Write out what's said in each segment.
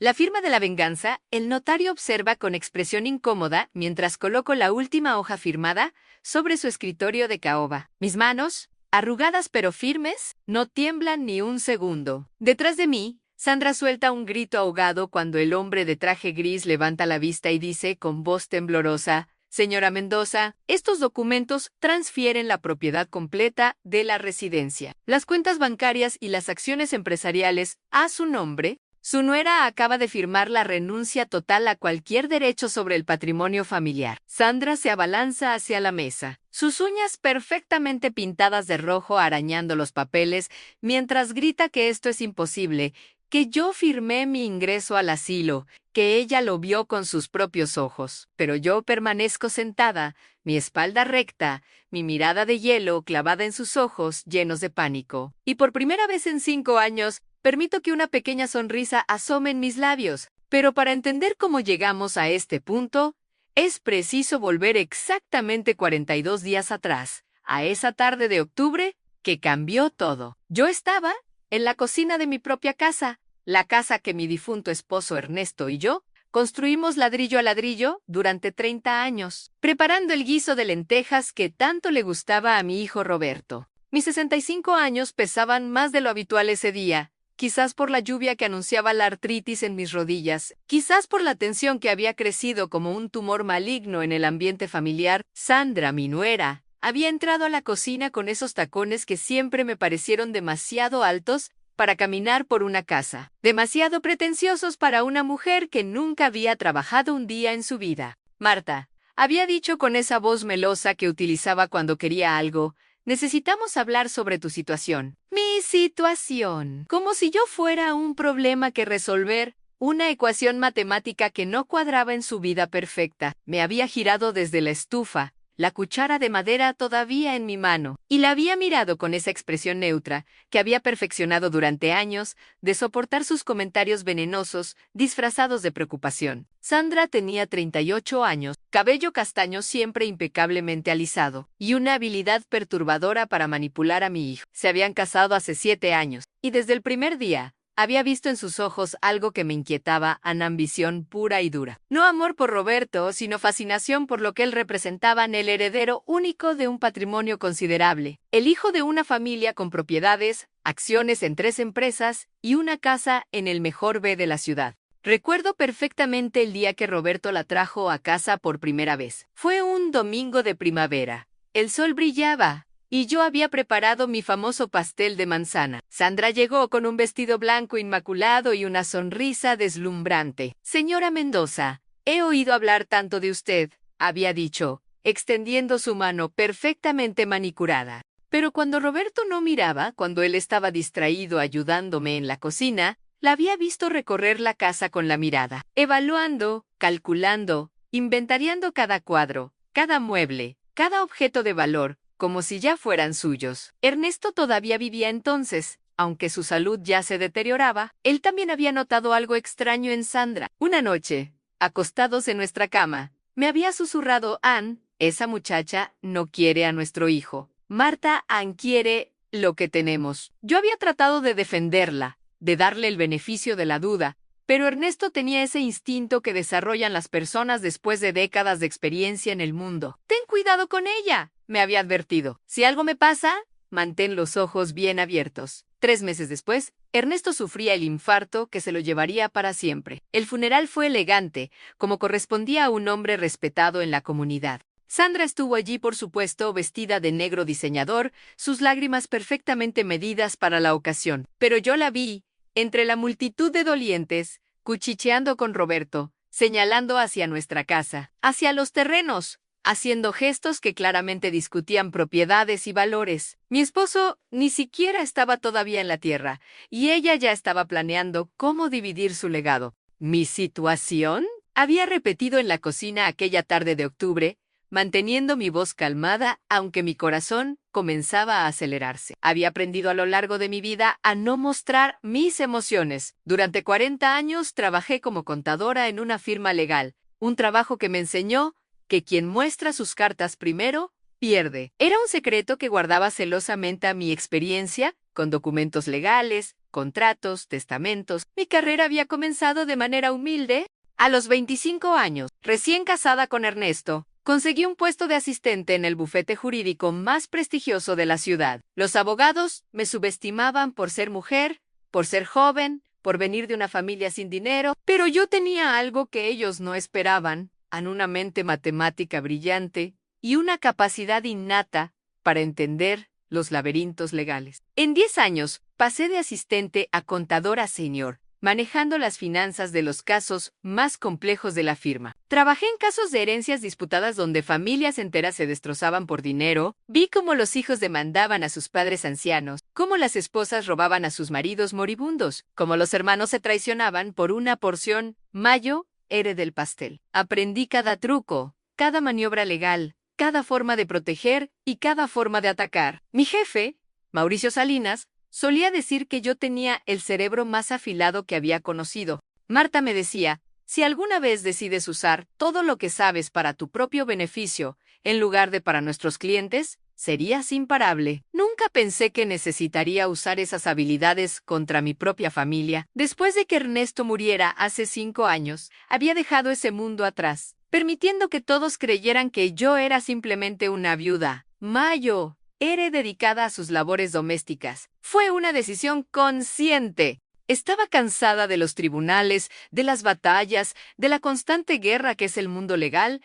La firma de la venganza, el notario observa con expresión incómoda mientras coloco la última hoja firmada sobre su escritorio de caoba. Mis manos, arrugadas pero firmes, no tiemblan ni un segundo. Detrás de mí, Sandra suelta un grito ahogado cuando el hombre de traje gris levanta la vista y dice con voz temblorosa: «Señora Mendoza, estos documentos transfieren la propiedad completa de la residencia, las cuentas bancarias y las acciones empresariales a su nombre. Su nuera acaba de firmar la renuncia total a cualquier derecho sobre el patrimonio familiar». Sandra se abalanza hacia la mesa, sus uñas perfectamente pintadas de rojo arañando los papeles, mientras grita que esto es imposible, que yo firmé mi ingreso al asilo, que ella lo vio con sus propios ojos. Pero yo permanezco sentada, mi espalda recta, mi mirada de hielo clavada en sus ojos llenos de pánico. Y por primera vez en 5 años, permito que una pequeña sonrisa asome en mis labios. Pero para entender cómo llegamos a este punto, es preciso volver exactamente 42 días atrás, a esa tarde de octubre que cambió todo. Yo estaba en la cocina de mi propia casa, la casa que mi difunto esposo Ernesto y yo construimos ladrillo a ladrillo durante 30 años, preparando el guiso de lentejas que tanto le gustaba a mi hijo Roberto. Mis 65 años pesaban más de lo habitual ese día, quizás por la lluvia que anunciaba la artritis en mis rodillas, quizás por la tensión que había crecido como un tumor maligno en el ambiente familiar. Sandra, mi nuera, había entrado a la cocina con esos tacones que siempre me parecieron demasiado altos para caminar por una casa, demasiado pretenciosos para una mujer que nunca había trabajado un día en su vida. «Marta», había dicho con esa voz melosa que utilizaba cuando quería algo, «necesitamos hablar sobre tu situación». Mi situación. Como si yo fuera un problema que resolver, una ecuación matemática que no cuadraba en su vida perfecta. Me había girado desde la estufa, la cuchara de madera todavía en mi mano, y la había mirado con esa expresión neutra que había perfeccionado durante años de soportar sus comentarios venenosos disfrazados de preocupación. Sandra tenía 38 años, cabello castaño siempre impecablemente alisado, y una habilidad perturbadora para manipular a mi hijo. Se habían casado hace 7 años, y desde el primer día había visto en sus ojos algo que me inquietaba, una ambición pura y dura. No amor por Roberto, sino fascinación por lo que él representaba en el heredero único de un patrimonio considerable, el hijo de una familia con propiedades, acciones en 3 empresas y una casa en el mejor B de la ciudad. Recuerdo perfectamente el día que Roberto la trajo a casa por primera vez. Fue un domingo de primavera. El sol brillaba y yo había preparado mi famoso pastel de manzana. Sandra llegó con un vestido blanco inmaculado y una sonrisa deslumbrante. «Señora Mendoza, he oído hablar tanto de usted», había dicho, extendiendo su mano perfectamente manicurada. Pero cuando Roberto no miraba, cuando él estaba distraído ayudándome en la cocina, la había visto recorrer la casa con la mirada, evaluando, calculando, inventariando cada cuadro, cada mueble, cada objeto de valor, como si ya fueran suyos. Ernesto todavía vivía entonces, aunque su salud ya se deterioraba. Él también había notado algo extraño en Sandra. Una noche, acostados en nuestra cama, me había susurrado: «Ann, esa muchacha no quiere a nuestro hijo. Marta, Ann quiere lo que tenemos». Yo había tratado de defenderla, de darle el beneficio de la duda, pero Ernesto tenía ese instinto que desarrollan las personas después de décadas de experiencia en el mundo. «Ten cuidado con ella», me había advertido. «Si algo me pasa, mantén los ojos bien abiertos». 3 meses después, Ernesto sufría el infarto que se lo llevaría para siempre. El funeral fue elegante, como correspondía a un hombre respetado en la comunidad. Sandra estuvo allí, por supuesto, vestida de negro diseñador, sus lágrimas perfectamente medidas para la ocasión. Pero yo la vi, entre la multitud de dolientes, cuchicheando con Roberto, señalando hacia nuestra casa, hacia los terrenos, haciendo gestos que claramente discutían propiedades y valores. Mi esposo ni siquiera estaba todavía en la tierra, y ella ya estaba planeando cómo dividir su legado. ¿Mi situación?, había repetido en la cocina aquella tarde de octubre, manteniendo mi voz calmada, aunque mi corazón comenzaba a acelerarse. Había aprendido a lo largo de mi vida a no mostrar mis emociones. Durante 40 años trabajé como contadora en una firma legal, un trabajo que me enseñó que quien muestra sus cartas primero, pierde. Era un secreto que guardaba celosamente a mi experiencia, con documentos legales, contratos, testamentos. Mi carrera había comenzado de manera humilde. A los 25 años, recién casada con Ernesto, conseguí un puesto de asistente en el bufete jurídico más prestigioso de la ciudad. Los abogados me subestimaban por ser mujer, por ser joven, por venir de una familia sin dinero, pero yo tenía algo que ellos no esperaban, una mente matemática brillante y una capacidad innata para entender los laberintos legales. En 10 años, pasé de asistente a contadora senior, manejando las finanzas de los casos más complejos de la firma. Trabajé en casos de herencias disputadas donde familias enteras se destrozaban por dinero, vi cómo los hijos demandaban a sus padres ancianos, cómo las esposas robaban a sus maridos moribundos, cómo los hermanos se traicionaban por una porción. Mayo era del pastel. Aprendí cada truco, cada maniobra legal, cada forma de proteger y cada forma de atacar. Mi jefe, Mauricio Salinas, solía decir que yo tenía el cerebro más afilado que había conocido. Marta me decía, si alguna vez decides usar todo lo que sabes para tu propio beneficio, en lugar de para nuestros clientes, serías imparable. Nunca pensé que necesitaría usar esas habilidades contra mi propia familia. Después de que Ernesto muriera hace 5 años, había dejado ese mundo atrás, permitiendo que todos creyeran que yo era simplemente una viuda. Mayo era dedicada a sus labores domésticas. Fue una decisión consciente. Estaba cansada de los tribunales, de las batallas, de la constante guerra que es el mundo legal.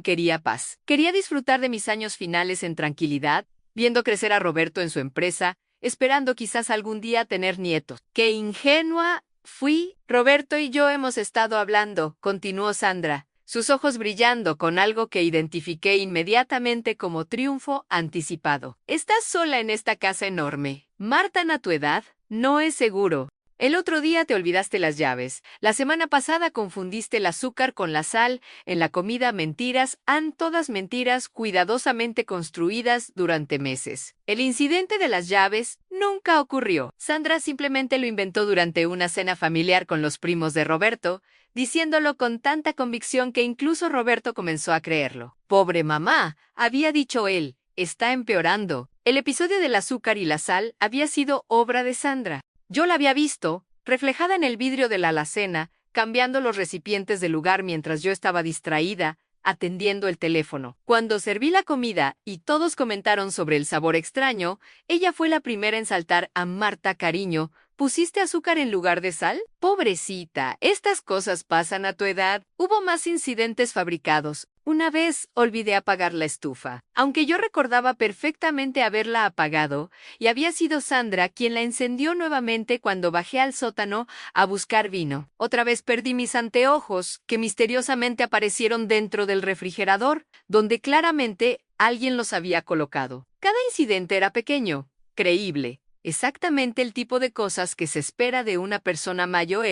Quería paz. Quería disfrutar de mis años finales en tranquilidad, viendo crecer a Roberto en su empresa, esperando quizás algún día tener nietos. ¡Qué ingenua fui! Roberto y yo hemos estado hablando, continuó Sandra, sus ojos brillando con algo que identifiqué inmediatamente como triunfo anticipado. Estás sola en esta casa enorme. Marta, ¿a tu edad? No es seguro. El otro día te olvidaste las llaves. La semana pasada confundiste el azúcar con la sal. En la comida, mentiras, todas mentiras cuidadosamente construidas durante meses. El incidente de las llaves nunca ocurrió. Sandra simplemente lo inventó durante una cena familiar con los primos de Roberto, diciéndolo con tanta convicción que incluso Roberto comenzó a creerlo. Pobre mamá, había dicho él, está empeorando. El episodio del azúcar y la sal había sido obra de Sandra. Yo la había visto, reflejada en el vidrio de la alacena, cambiando los recipientes de lugar mientras yo estaba distraída, atendiendo el teléfono. Cuando serví la comida y todos comentaron sobre el sabor extraño, ella fue la primera en saltar a Marta, cariño, ¿pusiste azúcar en lugar de sal? Pobrecita, estas cosas pasan a tu edad. Hubo más incidentes fabricados. Una vez olvidé apagar la estufa, aunque yo recordaba perfectamente haberla apagado, y había sido Sandra quien la encendió nuevamente cuando bajé al sótano a buscar vino. Otra vez perdí mis anteojos, que misteriosamente aparecieron dentro del refrigerador, donde claramente alguien los había colocado. Cada incidente era pequeño, creíble, exactamente el tipo de cosas que se espera de una persona mayor,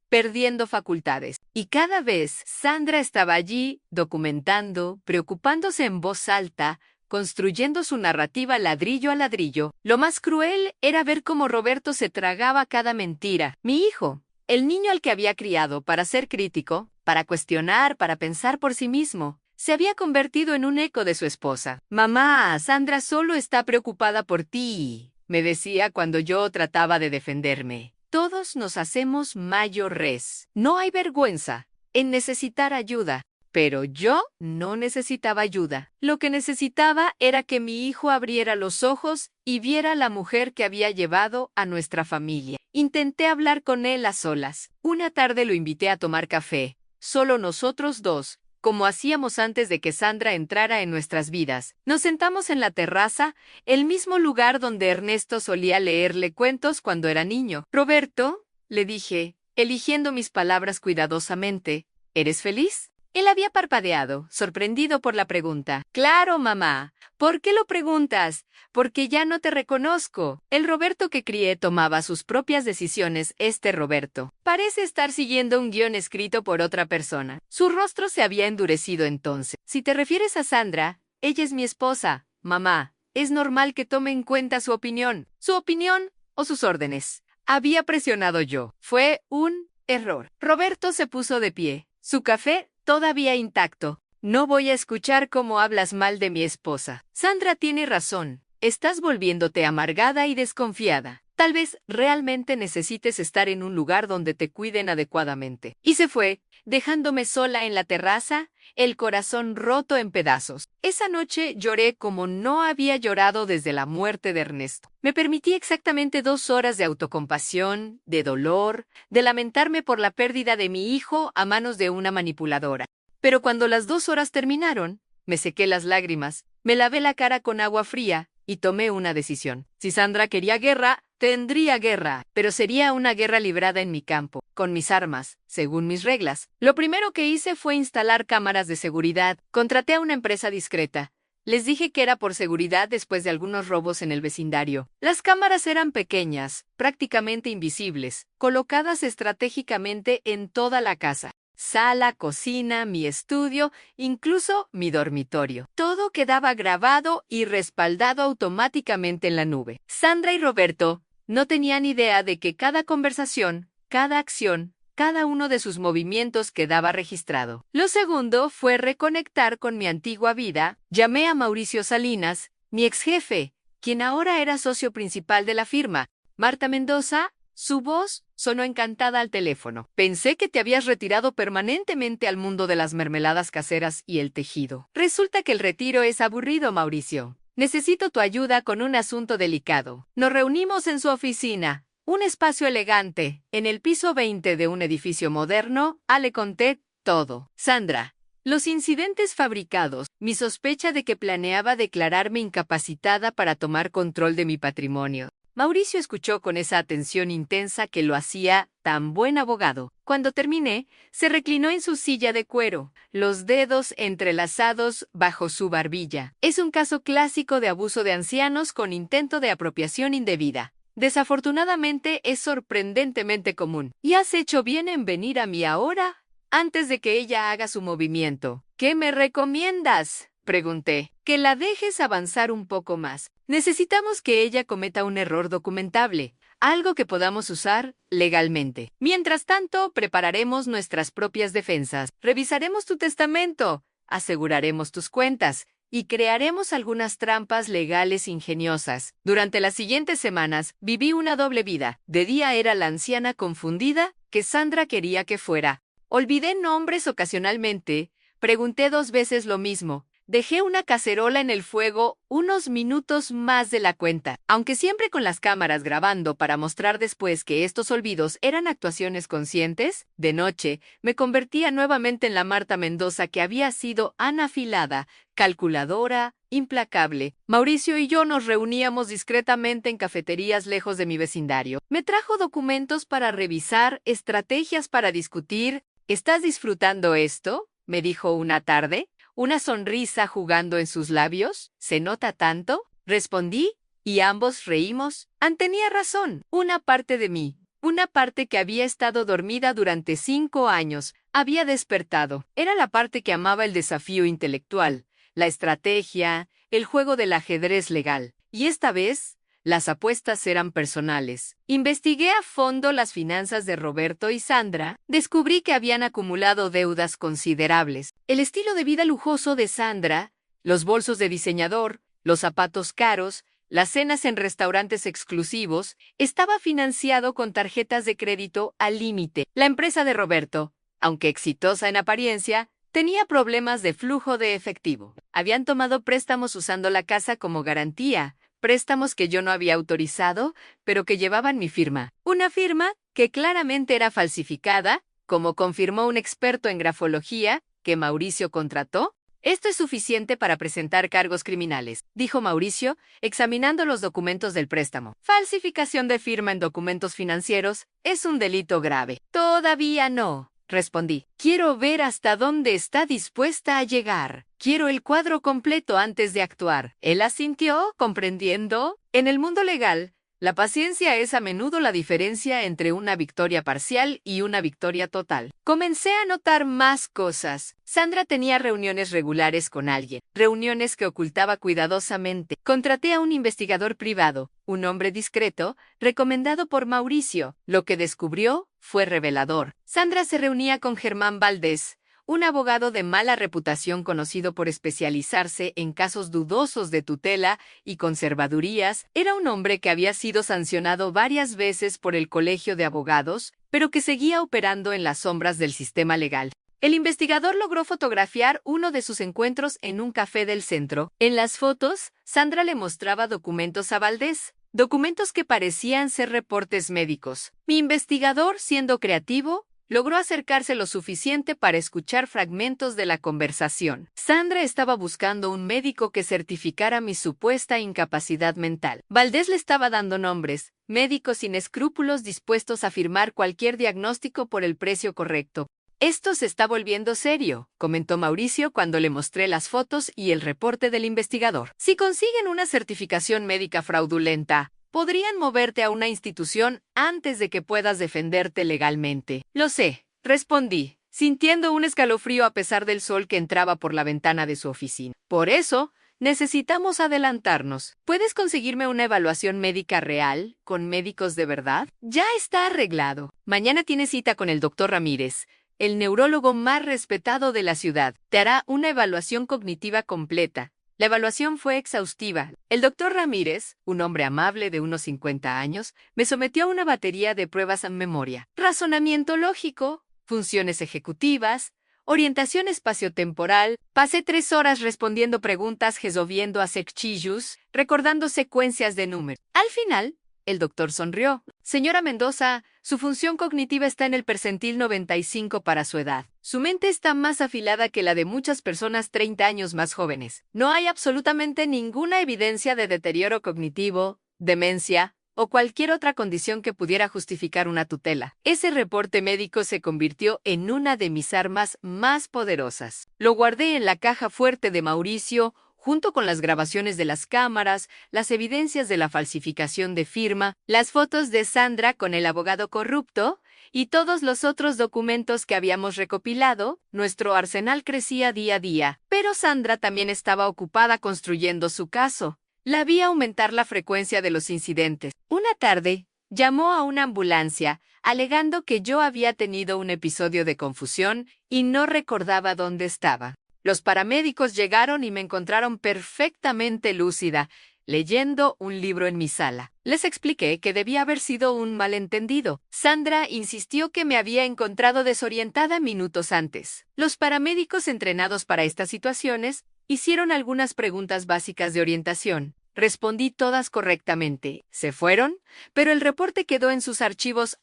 perdiendo facultades. Y cada vez Sandra estaba allí, documentando, preocupándose en voz alta, construyendo su narrativa ladrillo a ladrillo. Lo más cruel era ver cómo Roberto se tragaba cada mentira. Mi hijo, el niño al que había criado para ser crítico, para cuestionar, para pensar por sí mismo, se había convertido en un eco de su esposa. Mamá, Sandra solo está preocupada por ti, me decía cuando yo trataba de defenderme. Todos nos hacemos mayores. No hay vergüenza en necesitar ayuda, pero yo no necesitaba ayuda. Lo que necesitaba era que mi hijo abriera los ojos y viera a la mujer que había llevado a nuestra familia. Intenté hablar con él a solas. Una tarde lo invité a tomar café, solo nosotros dos, como hacíamos antes de que Sandra entrara en nuestras vidas. Nos sentamos en la terraza, el mismo lugar donde Ernesto solía leerle cuentos cuando era niño. Roberto, le dije, eligiendo mis palabras cuidadosamente, ¿eres feliz? Él había parpadeado, sorprendido por la pregunta. Claro, mamá. ¿Por qué lo preguntas? Porque ya no te reconozco. El Roberto que crié tomaba sus propias decisiones. Este Roberto parece estar siguiendo un guión escrito por otra persona. Su rostro se había endurecido entonces. Si te refieres a Sandra, ella es mi esposa, mamá. Es normal que tome en cuenta su opinión. ¿Su opinión o sus órdenes? Había presionado yo. Fue un error. Roberto se puso de pie. Su café todavía intacto. No voy a escuchar cómo hablas mal de mi esposa. Sandra tiene razón. Estás volviéndote amargada y desconfiada. Tal vez realmente necesites estar en un lugar donde te cuiden adecuadamente. Y se fue, dejándome sola en la terraza, el corazón roto en pedazos. Esa noche lloré como no había llorado desde la muerte de Ernesto. Me permití exactamente 2 horas de autocompasión, de dolor, de lamentarme por la pérdida de mi hijo a manos de una manipuladora. Pero cuando las 2 horas terminaron, me sequé las lágrimas, me lavé la cara con agua fría y tomé una decisión. Si Sandra quería guerra, tendría guerra, pero sería una guerra librada en mi campo, con mis armas, según mis reglas. Lo primero que hice fue instalar cámaras de seguridad. Contraté a una empresa discreta. Les dije que era por seguridad después de algunos robos en el vecindario. Las cámaras eran pequeñas, prácticamente invisibles, colocadas estratégicamente en toda la casa. Sala, cocina, mi estudio, incluso mi dormitorio. Todo quedaba grabado y respaldado automáticamente en la nube. Sandra y Roberto no tenían idea de que cada conversación, cada acción, cada uno de sus movimientos quedaba registrado. Lo segundo fue reconectar con mi antigua vida. Llamé a Mauricio Salinas, mi ex jefe, quien ahora era socio principal de la firma. Marta Mendoza. Su voz sonó encantada al teléfono. Pensé que te habías retirado permanentemente al mundo de las mermeladas caseras y el tejido. Resulta que el retiro es aburrido, Mauricio. Necesito tu ayuda con un asunto delicado. Nos reunimos en su oficina, un espacio elegante, en el piso 20 de un edificio moderno. Le conté todo. Sandra. Los incidentes fabricados, mi sospecha de que planeaba declararme incapacitada para tomar control de mi patrimonio. Mauricio escuchó con esa atención intensa que lo hacía tan buen abogado. Cuando terminé, se reclinó en su silla de cuero, los dedos entrelazados bajo su barbilla. Es un caso clásico de abuso de ancianos con intento de apropiación indebida. Desafortunadamente, es sorprendentemente común. ¿Y has hecho bien en venir a mí ahora? Antes de que ella haga su movimiento. ¿Qué me recomiendas?, pregunté. Que la dejes avanzar un poco más. Necesitamos que ella cometa un error documentable, algo que podamos usar legalmente. Mientras tanto, prepararemos nuestras propias defensas, revisaremos tu testamento, aseguraremos tus cuentas y crearemos algunas trampas legales ingeniosas. Durante las siguientes semanas, viví una doble vida. De día era la anciana confundida que Sandra quería que fuera. Olvidé nombres ocasionalmente, pregunté 2 veces lo mismo. Dejé una cacerola en el fuego unos minutos más de la cuenta, aunque siempre con las cámaras grabando para mostrar después que estos olvidos eran actuaciones conscientes. De noche, me convertía nuevamente en la Marta Mendoza que había sido anafilada, calculadora, implacable. Mauricio y yo nos reuníamos discretamente en cafeterías lejos de mi vecindario. Me trajo documentos para revisar, estrategias para discutir. ¿Estás disfrutando esto?, me dijo una tarde. Una sonrisa jugando en sus labios. ¿Se nota tanto?, respondí, y ambos reímos. Tenía razón. Una parte de mí, una parte que había estado dormida durante 5 años, había despertado. Era la parte que amaba el desafío intelectual, la estrategia, el juego del ajedrez legal. Y esta vez, las apuestas eran personales. Investigué a fondo las finanzas de Roberto y Sandra. Descubrí que habían acumulado deudas considerables. El estilo de vida lujoso de Sandra, los bolsos de diseñador, los zapatos caros, las cenas en restaurantes exclusivos, estaba financiado con tarjetas de crédito al límite. La empresa de Roberto, aunque exitosa en apariencia, tenía problemas de flujo de efectivo. Habían tomado préstamos usando la casa como garantía, préstamos que yo no había autorizado, pero que llevaban mi firma. Una firma que claramente era falsificada, como confirmó un experto en grafología que Mauricio contrató. Esto es suficiente para presentar cargos criminales, dijo Mauricio, examinando los documentos del préstamo. Falsificación de firma en documentos financieros es un delito grave. Todavía no, respondí. Quiero ver hasta dónde está dispuesta a llegar. Quiero el cuadro completo antes de actuar. Él asintió, comprendiendo. En el mundo legal, la paciencia es a menudo la diferencia entre una victoria parcial y una victoria total. Comencé a notar más cosas. Sandra tenía reuniones regulares con alguien, reuniones que ocultaba cuidadosamente. Contraté a un investigador privado, un hombre discreto, recomendado por Mauricio. Lo que descubrió fue revelador. Sandra se reunía con Germán Valdés, un abogado de mala reputación conocido por especializarse en casos dudosos de tutela y conservadurías, era un hombre que había sido sancionado varias veces por el Colegio de Abogados, pero que seguía operando en las sombras del sistema legal. El investigador logró fotografiar uno de sus encuentros en un café del centro. En las fotos, Sandra le mostraba documentos a Valdés, documentos que parecían ser reportes médicos. Mi investigador, siendo creativo, logró acercarse lo suficiente para escuchar fragmentos de la conversación. Sandra estaba buscando un médico que certificara mi supuesta incapacidad mental. Valdés le estaba dando nombres, médicos sin escrúpulos dispuestos a firmar cualquier diagnóstico por el precio correcto. «Esto se está volviendo serio», comentó Mauricio cuando le mostré las fotos y el reporte del investigador. «Si consiguen una certificación médica fraudulenta, podrían moverte a una institución antes de que puedas defenderte legalmente». «Lo sé», respondí, sintiendo un escalofrío a pesar del sol que entraba por la ventana de su oficina. «Por eso, necesitamos adelantarnos. ¿Puedes conseguirme una evaluación médica real, con médicos de verdad?» «Ya está arreglado. Mañana tienes cita con el doctor Ramírez, el neurólogo más respetado de la ciudad. Te hará una evaluación cognitiva completa». La evaluación fue exhaustiva. El doctor Ramírez, un hombre amable de unos 50 años, me sometió a una batería de pruebas en memoria. Razonamiento lógico, funciones ejecutivas, orientación espaciotemporal. Pasé 3 horas respondiendo preguntas, resolviendo acertijos, recordando secuencias de números. Al final, el doctor sonrió. «Señora Mendoza, su función cognitiva está en el percentil 95 para su edad. Su mente está más afilada que la de muchas personas 30 años más jóvenes. No hay absolutamente ninguna evidencia de deterioro cognitivo, demencia o cualquier otra condición que pudiera justificar una tutela». Ese reporte médico se convirtió en una de mis armas más poderosas. Lo guardé en la caja fuerte de Mauricio, junto con las grabaciones de las cámaras, las evidencias de la falsificación de firma, las fotos de Sandra con el abogado corrupto y todos los otros documentos que habíamos recopilado. Nuestro arsenal crecía día a día, pero Sandra también estaba ocupada construyendo su caso. La vi aumentar la frecuencia de los incidentes. Una tarde, llamó a una ambulancia, alegando que yo había tenido un episodio de confusión y no recordaba dónde estaba. Los paramédicos llegaron y me encontraron perfectamente lúcida, leyendo un libro en mi sala. Les expliqué que debía haber sido un malentendido. Sandra insistió que me había encontrado desorientada minutos antes. Los paramédicos entrenados para estas situaciones hicieron algunas preguntas básicas de orientación. Respondí todas correctamente. Se fueron, pero el reporte quedó en sus archivos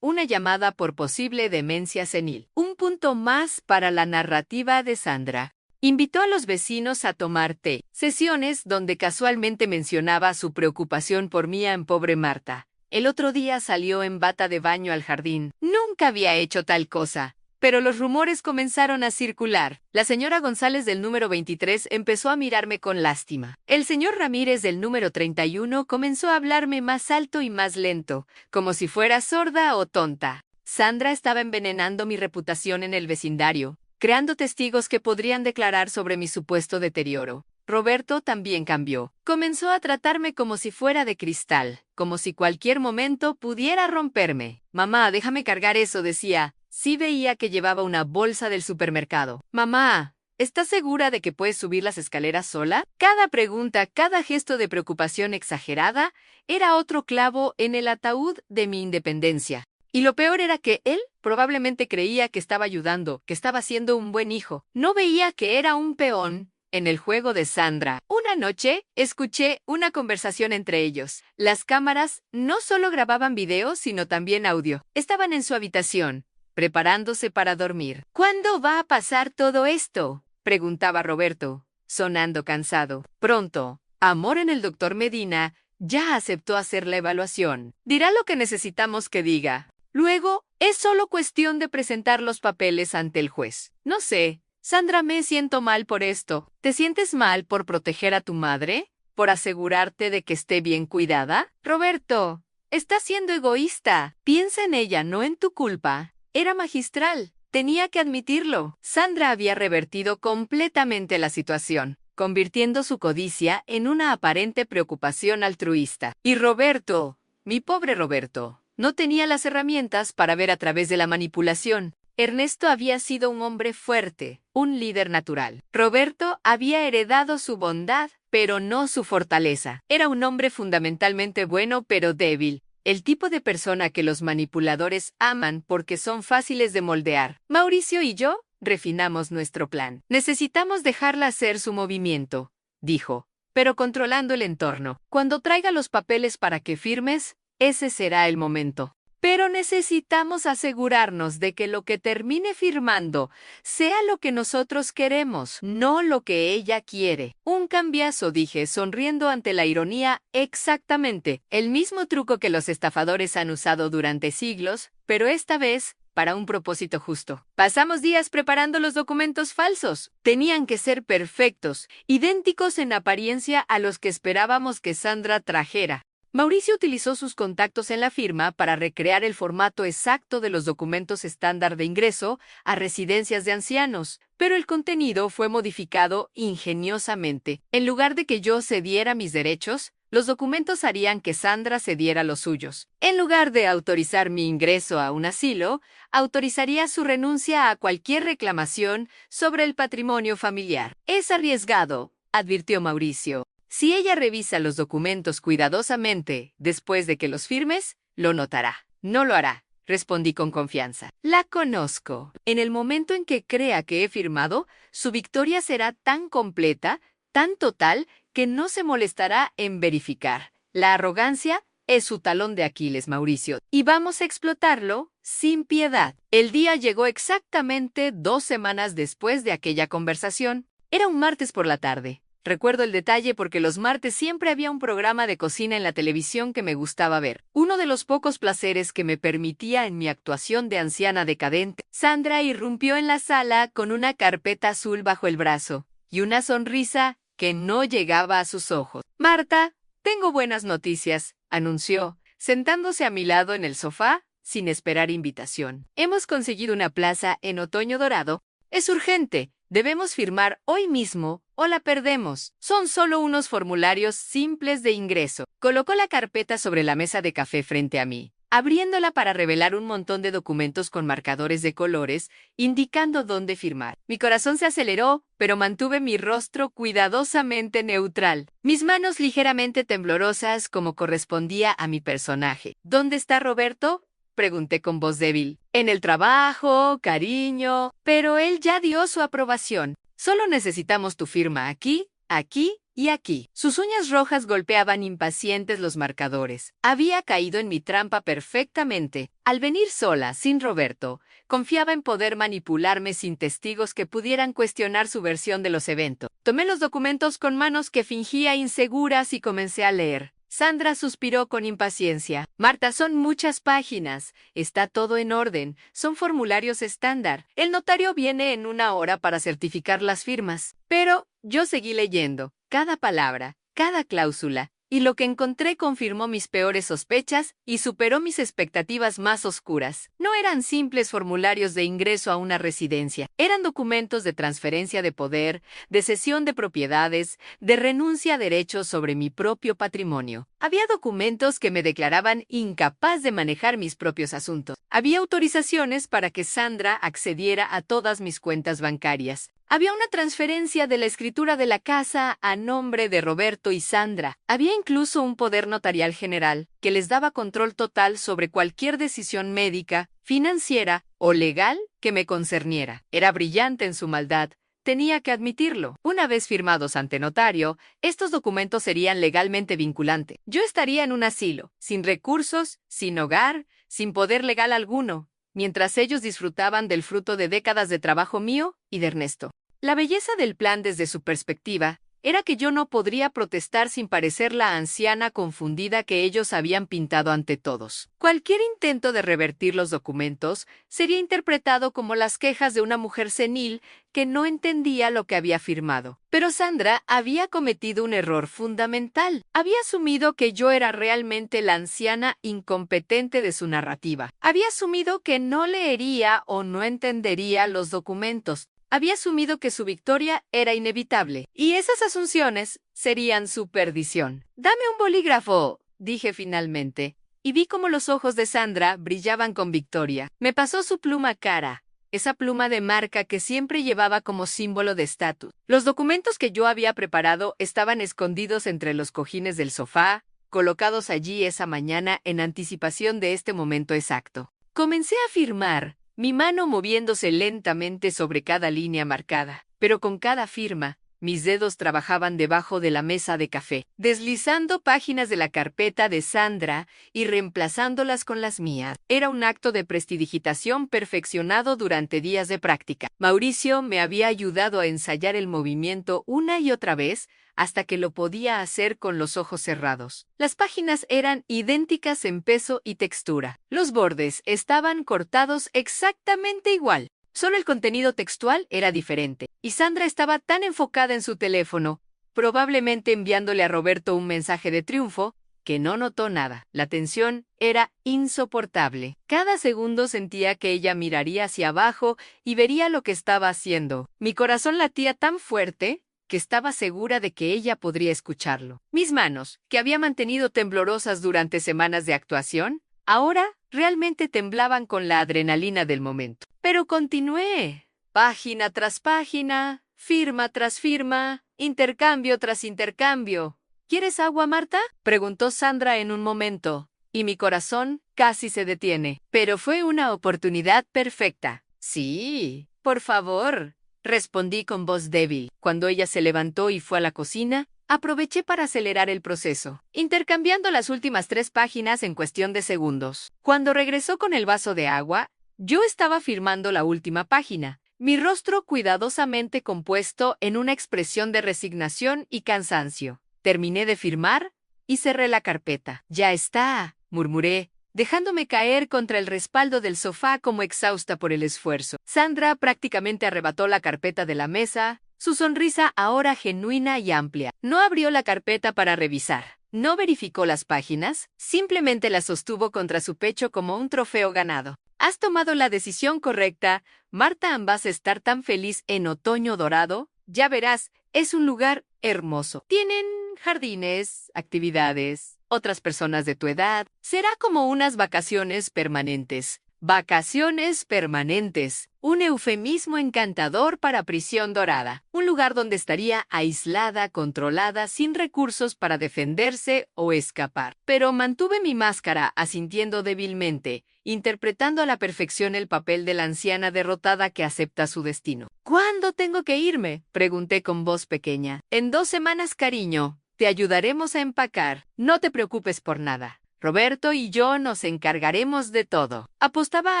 una llamada por posible demencia senil. Un punto más para la narrativa de Sandra. Invitó a los vecinos a tomar té, sesiones donde casualmente mencionaba su preocupación por mí en pobre Marta. El otro día salió en bata de baño al jardín. Nunca había hecho tal cosa. Pero los rumores comenzaron a circular. La señora González del número 23 empezó a mirarme con lástima. El señor Ramírez del número 31 comenzó a hablarme más alto y más lento, como si fuera sorda o tonta. Sandra estaba envenenando mi reputación en el vecindario, creando testigos que podrían declarar sobre mi supuesto deterioro. Roberto también cambió. Comenzó a tratarme como si fuera de cristal, como si cualquier momento pudiera romperme. «Mamá, déjame cargar eso», decía. Sí veía que llevaba una bolsa del supermercado. «Mamá, ¿estás segura de que puedes subir las escaleras sola?». Cada pregunta, cada gesto de preocupación exagerada, era otro clavo en el ataúd de mi independencia. Y lo peor era que él probablemente creía que estaba ayudando, que estaba siendo un buen hijo. No veía que era un peón en el juego de Sandra. Una noche, escuché una conversación entre ellos. Las cámaras no solo grababan video, sino también audio. Estaban en su habitación, preparándose para dormir. «¿Cuándo va a pasar todo esto?», preguntaba Roberto, sonando cansado. «Pronto. Amor en el doctor Medina ya aceptó hacer la evaluación. Dirá lo que necesitamos que diga. Luego, es solo cuestión de presentar los papeles ante el juez». «No sé, Sandra, me siento mal por esto». «¿Te sientes mal por proteger a tu madre? ¿Por asegurarte de que esté bien cuidada?» «Roberto, estás siendo egoísta. Piensa en ella, no en tu culpa». Era magistral. Tenía que admitirlo. Sandra había revertido completamente la situación, convirtiendo su codicia en una aparente preocupación altruista. Y Roberto, mi pobre Roberto, no tenía las herramientas para ver a través de la manipulación. Ernesto había sido un hombre fuerte, un líder natural. Roberto había heredado su bondad, pero no su fortaleza. Era un hombre fundamentalmente bueno, pero débil. El tipo de persona que los manipuladores aman porque son fáciles de moldear. Mauricio y yo refinamos nuestro plan. Necesitamos dejarla hacer su movimiento, dijo, pero controlando el entorno. Cuando traiga los papeles para que firmes, ese será el momento. Pero necesitamos asegurarnos de que lo que termine firmando sea lo que nosotros queremos, no lo que ella quiere. Un cambiazo, dije, sonriendo ante la ironía. Exactamente, el mismo truco que los estafadores han usado durante siglos, pero esta vez para un propósito justo. Pasamos días preparando los documentos falsos. Tenían que ser perfectos, idénticos en apariencia a los que esperábamos que Sandra trajera. Mauricio utilizó sus contactos en la firma para recrear el formato exacto de los documentos estándar de ingreso a residencias de ancianos, pero el contenido fue modificado ingeniosamente. En lugar de que yo cediera mis derechos, los documentos harían que Sandra cediera los suyos. En lugar de autorizar mi ingreso a un asilo, autorizaría su renuncia a cualquier reclamación sobre el patrimonio familiar. Es arriesgado, advirtió Mauricio. Si ella revisa los documentos cuidadosamente después de que los firmes, lo notará. No lo hará, respondí con confianza. La conozco. En el momento en que crea que he firmado, su victoria será tan completa, tan total, que no se molestará en verificar. La arrogancia es su talón de Aquiles, Mauricio, y vamos a explotarlo sin piedad. El día llegó exactamente 2 semanas después de aquella conversación. Era un martes por la tarde. Recuerdo el detalle porque los martes siempre había un programa de cocina en la televisión que me gustaba ver. Uno de los pocos placeres que me permitía en mi actuación de anciana decadente. Sandra irrumpió en la sala con una carpeta azul bajo el brazo y una sonrisa que no llegaba a sus ojos. Marta, tengo buenas noticias, anunció, sentándose a mi lado en el sofá sin esperar invitación. Hemos conseguido una plaza en Otoño Dorado. Es urgente. Debemos firmar hoy mismo o la perdemos. Son solo unos formularios simples de ingreso. Colocó la carpeta sobre la mesa de café frente a mí, abriéndola para revelar un montón de documentos con marcadores de colores, indicando dónde firmar. Mi corazón se aceleró, pero mantuve mi rostro cuidadosamente neutral, mis manos ligeramente temblorosas como correspondía a mi personaje. ¿Dónde está Roberto?, pregunté con voz débil. En el trabajo, cariño, pero él ya dio su aprobación. Solo necesitamos tu firma aquí, aquí y aquí. Sus uñas rojas golpeaban impacientes los marcadores. Había caído en mi trampa perfectamente. Al venir sola, sin Roberto, confiaba en poder manipularme sin testigos que pudieran cuestionar su versión de los eventos. Tomé los documentos con manos que fingía inseguras y comencé a leer. Sandra suspiró con impaciencia. Marta, son muchas páginas. Está todo en orden. Son formularios estándar. El notario viene en 1 hora para certificar las firmas. Pero yo seguí leyendo. Cada palabra, cada cláusula. Y lo que encontré confirmó mis peores sospechas y superó mis expectativas más oscuras. No eran simples formularios de ingreso a una residencia. Eran documentos de transferencia de poder, de cesión de propiedades, de renuncia a derechos sobre mi propio patrimonio. Había documentos que me declaraban incapaz de manejar mis propios asuntos. Había autorizaciones para que Sandra accediera a todas mis cuentas bancarias. Había una transferencia de la escritura de la casa a nombre de Roberto y Sandra. Había incluso un poder notarial general que les daba control total sobre cualquier decisión médica, financiera o legal que me concerniera. Era brillante en su maldad. Tenía que admitirlo. Una vez firmados ante notario, estos documentos serían legalmente vinculantes. Yo estaría en un asilo, sin recursos, sin hogar, sin poder legal alguno, mientras ellos disfrutaban del fruto de décadas de trabajo mío y de Ernesto. La belleza del plan desde su perspectiva era que yo no podría protestar sin parecer la anciana confundida que ellos habían pintado ante todos. Cualquier intento de revertir los documentos sería interpretado como las quejas de una mujer senil que no entendía lo que había firmado. Pero Sandra había cometido un error fundamental. Había asumido que yo era realmente la anciana incompetente de su narrativa. Había asumido que no leería o no entendería los documentos. Había asumido que su victoria era inevitable, y esas asunciones serían su perdición. «Dame un bolígrafo», dije finalmente, y vi cómo los ojos de Sandra brillaban con victoria. Me pasó su pluma cara. esa pluma de marca que siempre llevaba como símbolo de estatus. Los documentos que yo había preparado estaban escondidos entre los cojines del sofá, colocados allí esa mañana en anticipación de este momento exacto. Comencé a firmar, mi mano moviéndose lentamente sobre cada línea marcada, pero con cada firma, mis dedos trabajaban debajo de la mesa de café, deslizando páginas de la carpeta de Sandra y reemplazándolas con las mías. Era un acto de prestidigitación perfeccionado durante días de práctica. Mauricio me había ayudado a ensayar el movimiento una y otra vez hasta que lo podía hacer con los ojos cerrados. Las páginas eran idénticas en peso y textura. Los bordes estaban cortados exactamente igual. Solo el contenido textual era diferente, y Sandra estaba tan enfocada en su teléfono, probablemente enviándole a Roberto un mensaje de triunfo, que no notó nada. La tensión era insoportable. Cada segundo sentía que ella miraría hacia abajo y vería lo que estaba haciendo. Mi corazón latía tan fuerte que estaba segura de que ella podría escucharlo. Mis manos, que había mantenido temblorosas durante semanas de actuación, ahora realmente temblaban con la adrenalina del momento. Pero continué, página tras página, firma tras firma, intercambio tras intercambio. ¿Quieres agua, Marta?, preguntó Sandra en un momento, y mi corazón casi se detiene. Pero fue una oportunidad perfecta. Sí, por favor, respondí con voz débil. Cuando ella se levantó y fue a la cocina, aproveché para acelerar el proceso, intercambiando las últimas 3 páginas en cuestión de segundos. Cuando regresó con el vaso de agua, yo estaba firmando la última página, mi rostro cuidadosamente compuesto en una expresión de resignación y cansancio. Terminé de firmar y cerré la carpeta. Ya está, murmuré, dejándome caer contra el respaldo del sofá como exhausta por el esfuerzo. Sandra prácticamente arrebató la carpeta de la mesa, su sonrisa ahora genuina y amplia. No abrió la carpeta para revisar. No verificó las páginas, simplemente las sostuvo contra su pecho como un trofeo ganado. Has tomado la decisión correcta, Marta. Vas a estar tan feliz en Otoño Dorado. Ya verás, es un lugar hermoso. Tienen jardines, actividades, otras personas de tu edad. Será como unas vacaciones permanentes. Vacaciones permanentes, un eufemismo encantador para prisión dorada, un lugar donde estaría aislada, controlada, sin recursos para defenderse o escapar. Pero mantuve mi máscara, asintiendo débilmente, interpretando a la perfección el papel de la anciana derrotada que acepta su destino. ¿Cuándo tengo que irme?, pregunté con voz pequeña. En 2 semanas, cariño. Te ayudaremos a empacar. No te preocupes por nada. Roberto y yo nos encargaremos de todo. Apostaba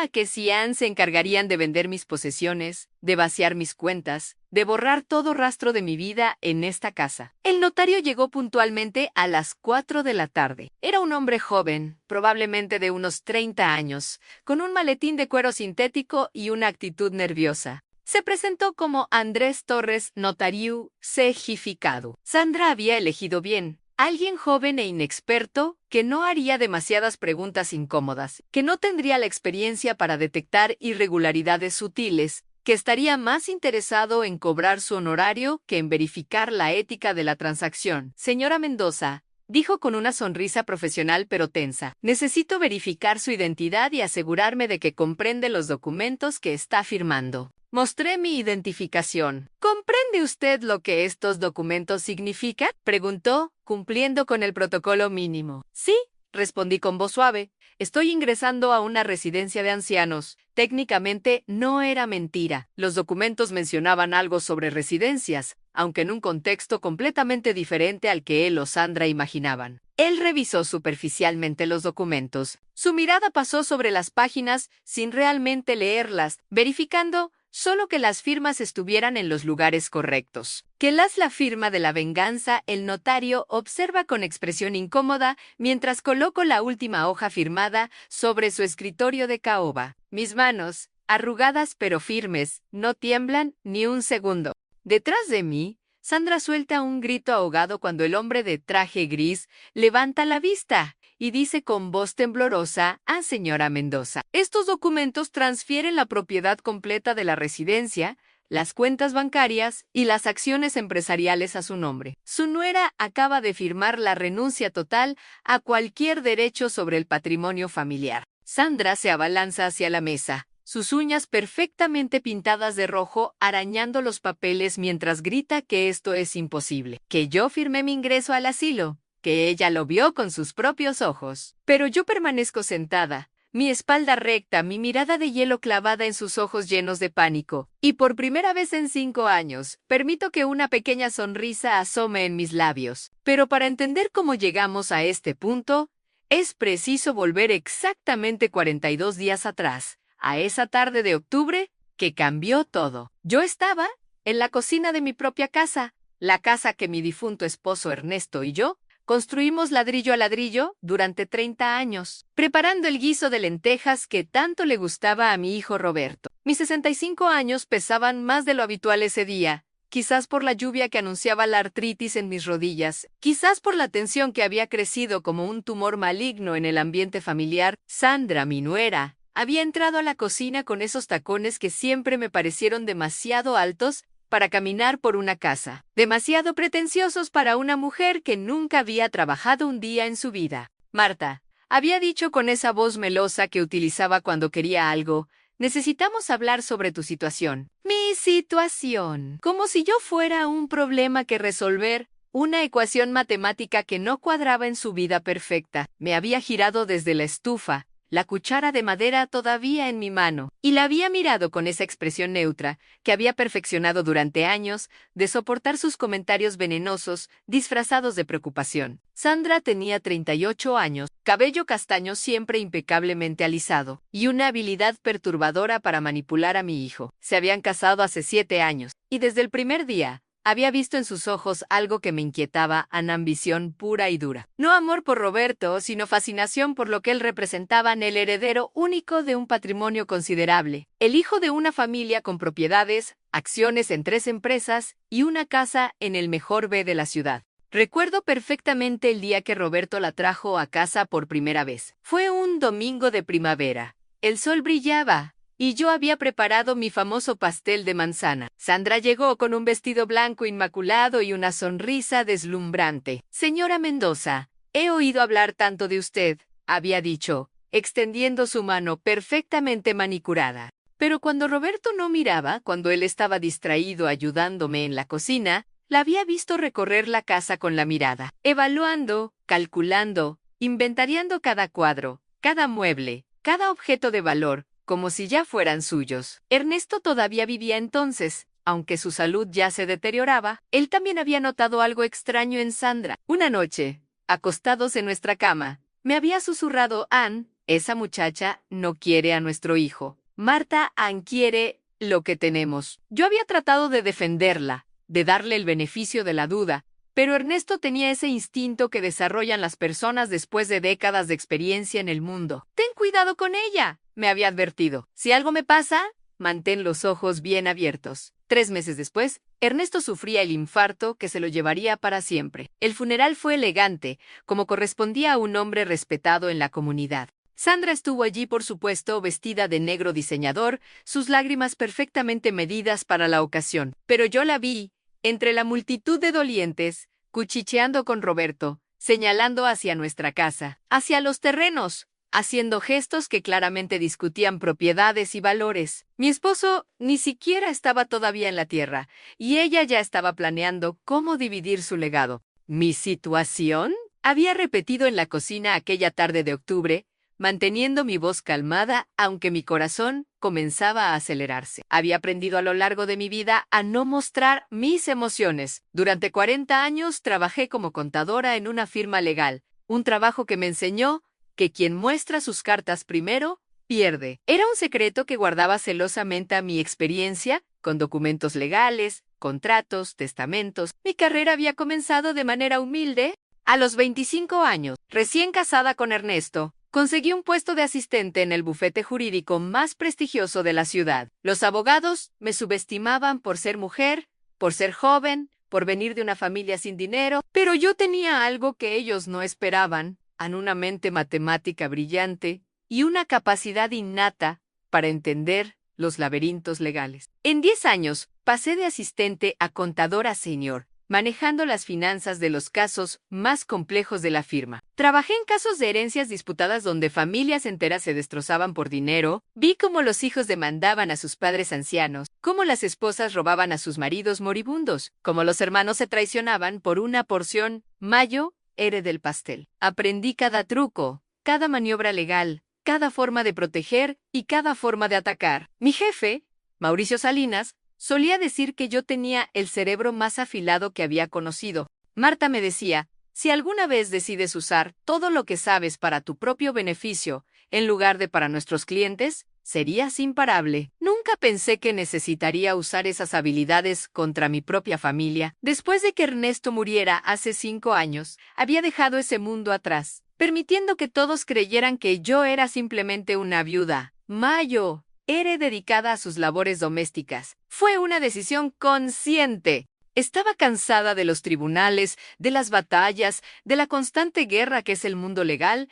a que Cian se encargarían de vender mis posesiones, de vaciar mis cuentas, de borrar todo rastro de mi vida en esta casa. El notario llegó puntualmente a las 4 de la tarde. Era un hombre joven, probablemente de unos 30 años, con un maletín de cuero sintético y una actitud nerviosa. Se presentó como Andrés Torres, notariu certificado. Sandra había elegido bien. Alguien joven e inexperto, que no haría demasiadas preguntas incómodas, que no tendría la experiencia para detectar irregularidades sutiles, que estaría más interesado en cobrar su honorario que en verificar la ética de la transacción. Señora Mendoza, dijo con una sonrisa profesional pero tensa, necesito verificar su identidad y asegurarme de que comprende los documentos que está firmando. Mostré mi identificación. ¿Comprende usted lo que estos documentos significan?, preguntó, cumpliendo con el protocolo mínimo. Sí, respondí con voz suave. Estoy ingresando a una residencia de ancianos. Técnicamente no era mentira. Los documentos mencionaban algo sobre residencias, aunque en un contexto completamente diferente al que él o Sandra imaginaban. Él revisó superficialmente los documentos. Su mirada pasó sobre las páginas sin realmente leerlas, verificando solo que las firmas estuvieran en los lugares correctos. Que la firma de la venganza, el notario observa con expresión incómoda mientras coloco la última hoja firmada sobre su escritorio de caoba. Mis manos, arrugadas pero firmes, no tiemblan ni un segundo. Detrás de mí, Sandra suelta un grito ahogado cuando el hombre de traje gris levanta la vista y dice con voz temblorosa a señora Mendoza: estos documentos transfieren la propiedad completa de la residencia, las cuentas bancarias y las acciones empresariales a su nombre. Su nuera acaba de firmar la renuncia total a cualquier derecho sobre el patrimonio familiar. Sandra se abalanza hacia la mesa, sus uñas perfectamente pintadas de rojo arañando los papeles mientras grita que esto es imposible, que yo firmé mi ingreso al asilo, que ella lo vio con sus propios ojos. Pero yo permanezco sentada, mi espalda recta, mi mirada de hielo clavada en sus ojos llenos de pánico, y por primera vez en 5 años, permito que una pequeña sonrisa asome en mis labios. Pero para entender cómo llegamos a este punto, es preciso volver exactamente 42 días atrás, a esa tarde de octubre que cambió todo. Yo estaba en la cocina de mi propia casa, la casa que mi difunto esposo Ernesto y yo construimos ladrillo a ladrillo durante 30 años, preparando el guiso de lentejas que tanto le gustaba a mi hijo Roberto. Mis 65 años pesaban más de lo habitual ese día, quizás por la lluvia que anunciaba la artritis en mis rodillas, quizás por la tensión que había crecido como un tumor maligno en el ambiente familiar. Sandra, mi nuera, había entrado a la cocina con esos tacones que siempre me parecieron demasiado altos para caminar por una casa, demasiado pretenciosos para una mujer que nunca había trabajado un día en su vida. Marta, había dicho con esa voz melosa que utilizaba cuando quería algo, necesitamos hablar sobre tu situación. Mi situación. Como si yo fuera un problema que resolver, una ecuación matemática que no cuadraba en su vida perfecta. Me había girado desde la estufa, la cuchara de madera todavía en mi mano, y la había mirado con esa expresión neutra que había perfeccionado durante años de soportar sus comentarios venenosos disfrazados de preocupación. Sandra tenía 38 años, cabello castaño siempre impecablemente alisado, y una habilidad perturbadora para manipular a mi hijo. Se habían casado hace 7 años, y desde el primer día, había visto en sus ojos algo que me inquietaba, una ambición pura y dura. No amor por Roberto, sino fascinación por lo que él representaba en el heredero único de un patrimonio considerable, el hijo de una familia con propiedades, acciones en 3 empresas y una casa en el mejor B de la ciudad. Recuerdo perfectamente el día que Roberto la trajo a casa por primera vez. Fue un domingo de primavera. El sol brillaba y yo había preparado mi famoso pastel de manzana. Sandra llegó con un vestido blanco inmaculado y una sonrisa deslumbrante. Señora Mendoza, he oído hablar tanto de usted, había dicho, extendiendo su mano perfectamente manicurada. Pero cuando Roberto no miraba, cuando él estaba distraído ayudándome en la cocina, la había visto recorrer la casa con la mirada, evaluando, calculando, inventariando cada cuadro, cada mueble, cada objeto de valor, como si ya fueran suyos. Ernesto todavía vivía entonces, aunque su salud ya se deterioraba, él también había notado algo extraño en Sandra. Una noche, acostados en nuestra cama, me había susurrado: Ann, esa muchacha no quiere a nuestro hijo. Marta, Ann quiere lo que tenemos. Yo había tratado de defenderla, de darle el beneficio de la duda, pero Ernesto tenía ese instinto que desarrollan las personas después de décadas de experiencia en el mundo. Ten cuidado con ella, me había advertido. Si algo me pasa, mantén los ojos bien abiertos. 3 meses después, Ernesto sufría el infarto que se lo llevaría para siempre. El funeral fue elegante, como correspondía a un hombre respetado en la comunidad. Sandra estuvo allí, por supuesto, vestida de negro diseñador, sus lágrimas perfectamente medidas para la ocasión. Pero yo la vi, entre la multitud de dolientes, cuchicheando con Roberto, señalando hacia nuestra casa, hacia los terrenos, haciendo gestos que claramente discutían propiedades y valores. Mi esposo ni siquiera estaba todavía en la tierra, y ella ya estaba planeando cómo dividir su legado. ¿Mi situación? Había repetido en la cocina aquella tarde de octubre, manteniendo mi voz calmada, aunque mi corazón comenzaba a acelerarse. Había aprendido a lo largo de mi vida a no mostrar mis emociones. Durante 40 años trabajé como contadora en una firma legal, un trabajo que me enseñó que quien muestra sus cartas primero, pierde. Era un secreto que guardaba celosamente a mi experiencia, con documentos legales, contratos, testamentos. Mi carrera había comenzado de manera humilde. A los 25 años, recién casada con Ernesto, conseguí un puesto de asistente en el bufete jurídico más prestigioso de la ciudad. Los abogados me subestimaban por ser mujer, por ser joven, por venir de una familia sin dinero, pero yo tenía algo que ellos no esperaban: una mente matemática brillante y una capacidad innata para entender los laberintos legales. En 10 años, pasé de asistente a contadora senior, manejando las finanzas de los casos más complejos de la firma. Trabajé en casos de herencias disputadas donde familias enteras se destrozaban por dinero, vi cómo los hijos demandaban a sus padres ancianos, cómo las esposas robaban a sus maridos moribundos, cómo los hermanos se traicionaban por una porción. Mayo, era del pastel. Aprendí cada truco, cada maniobra legal, cada forma de proteger y cada forma de atacar. Mi jefe, Mauricio Salinas, solía decir que yo tenía el cerebro más afilado que había conocido. Marta me decía, si alguna vez decides usar todo lo que sabes para tu propio beneficio, en lugar de para nuestros clientes, serías imparable. Nunca pensé que necesitaría usar esas habilidades contra mi propia familia. Después de que Ernesto muriera hace 5 años, había dejado ese mundo atrás, permitiendo que todos creyeran que yo era simplemente una viuda. Mayo era dedicada a sus labores domésticas. Fue una decisión consciente. Estaba cansada de los tribunales, de las batallas, de la constante guerra que es el mundo legal.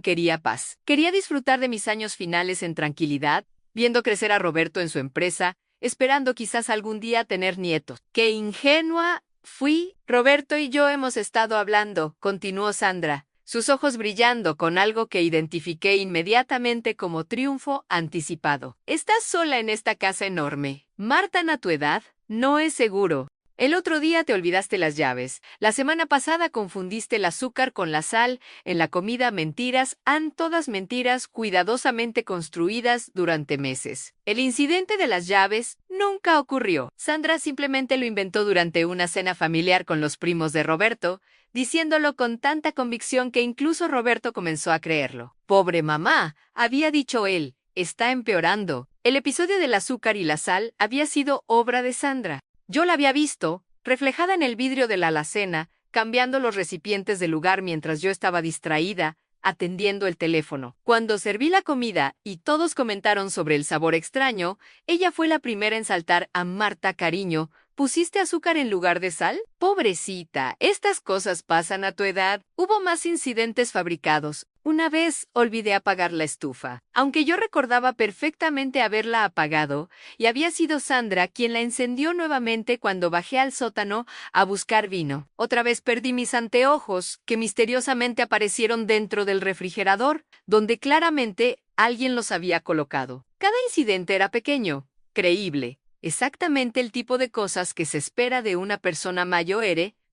Quería paz. Quería disfrutar de mis años finales en tranquilidad, viendo crecer a Roberto en su empresa, esperando quizás algún día tener nietos. ¡Qué ingenua fui! Roberto y yo hemos estado hablando, continuó Sandra, sus ojos brillando con algo que identifiqué inmediatamente como triunfo anticipado. Estás sola en esta casa enorme. Marta, a tu edad, no es seguro. El otro día te olvidaste las llaves. La semana pasada confundiste el azúcar con la sal. En la comida, mentiras, todas mentiras cuidadosamente construidas durante meses. El incidente de las llaves nunca ocurrió. Sandra simplemente lo inventó durante una cena familiar con los primos de Roberto, diciéndolo con tanta convicción que incluso Roberto comenzó a creerlo. Pobre mamá, había dicho él, está empeorando. El episodio del azúcar y la sal había sido obra de Sandra. Yo la había visto, reflejada en el vidrio de la alacena, cambiando los recipientes de lugar mientras yo estaba distraída, atendiendo el teléfono. Cuando serví la comida y todos comentaron sobre el sabor extraño, ella fue la primera en saltar a Marta, cariño. ¿Pusiste azúcar en lugar de sal? Pobrecita, estas cosas pasan a tu edad. Hubo más incidentes fabricados. Una vez olvidé apagar la estufa, aunque yo recordaba perfectamente haberla apagado, y había sido Sandra quien la encendió nuevamente cuando bajé al sótano a buscar vino. Otra vez perdí mis anteojos, que misteriosamente aparecieron dentro del refrigerador, donde claramente alguien los había colocado. Cada incidente era pequeño, creíble. Exactamente el tipo de cosas que se espera de una persona mayor,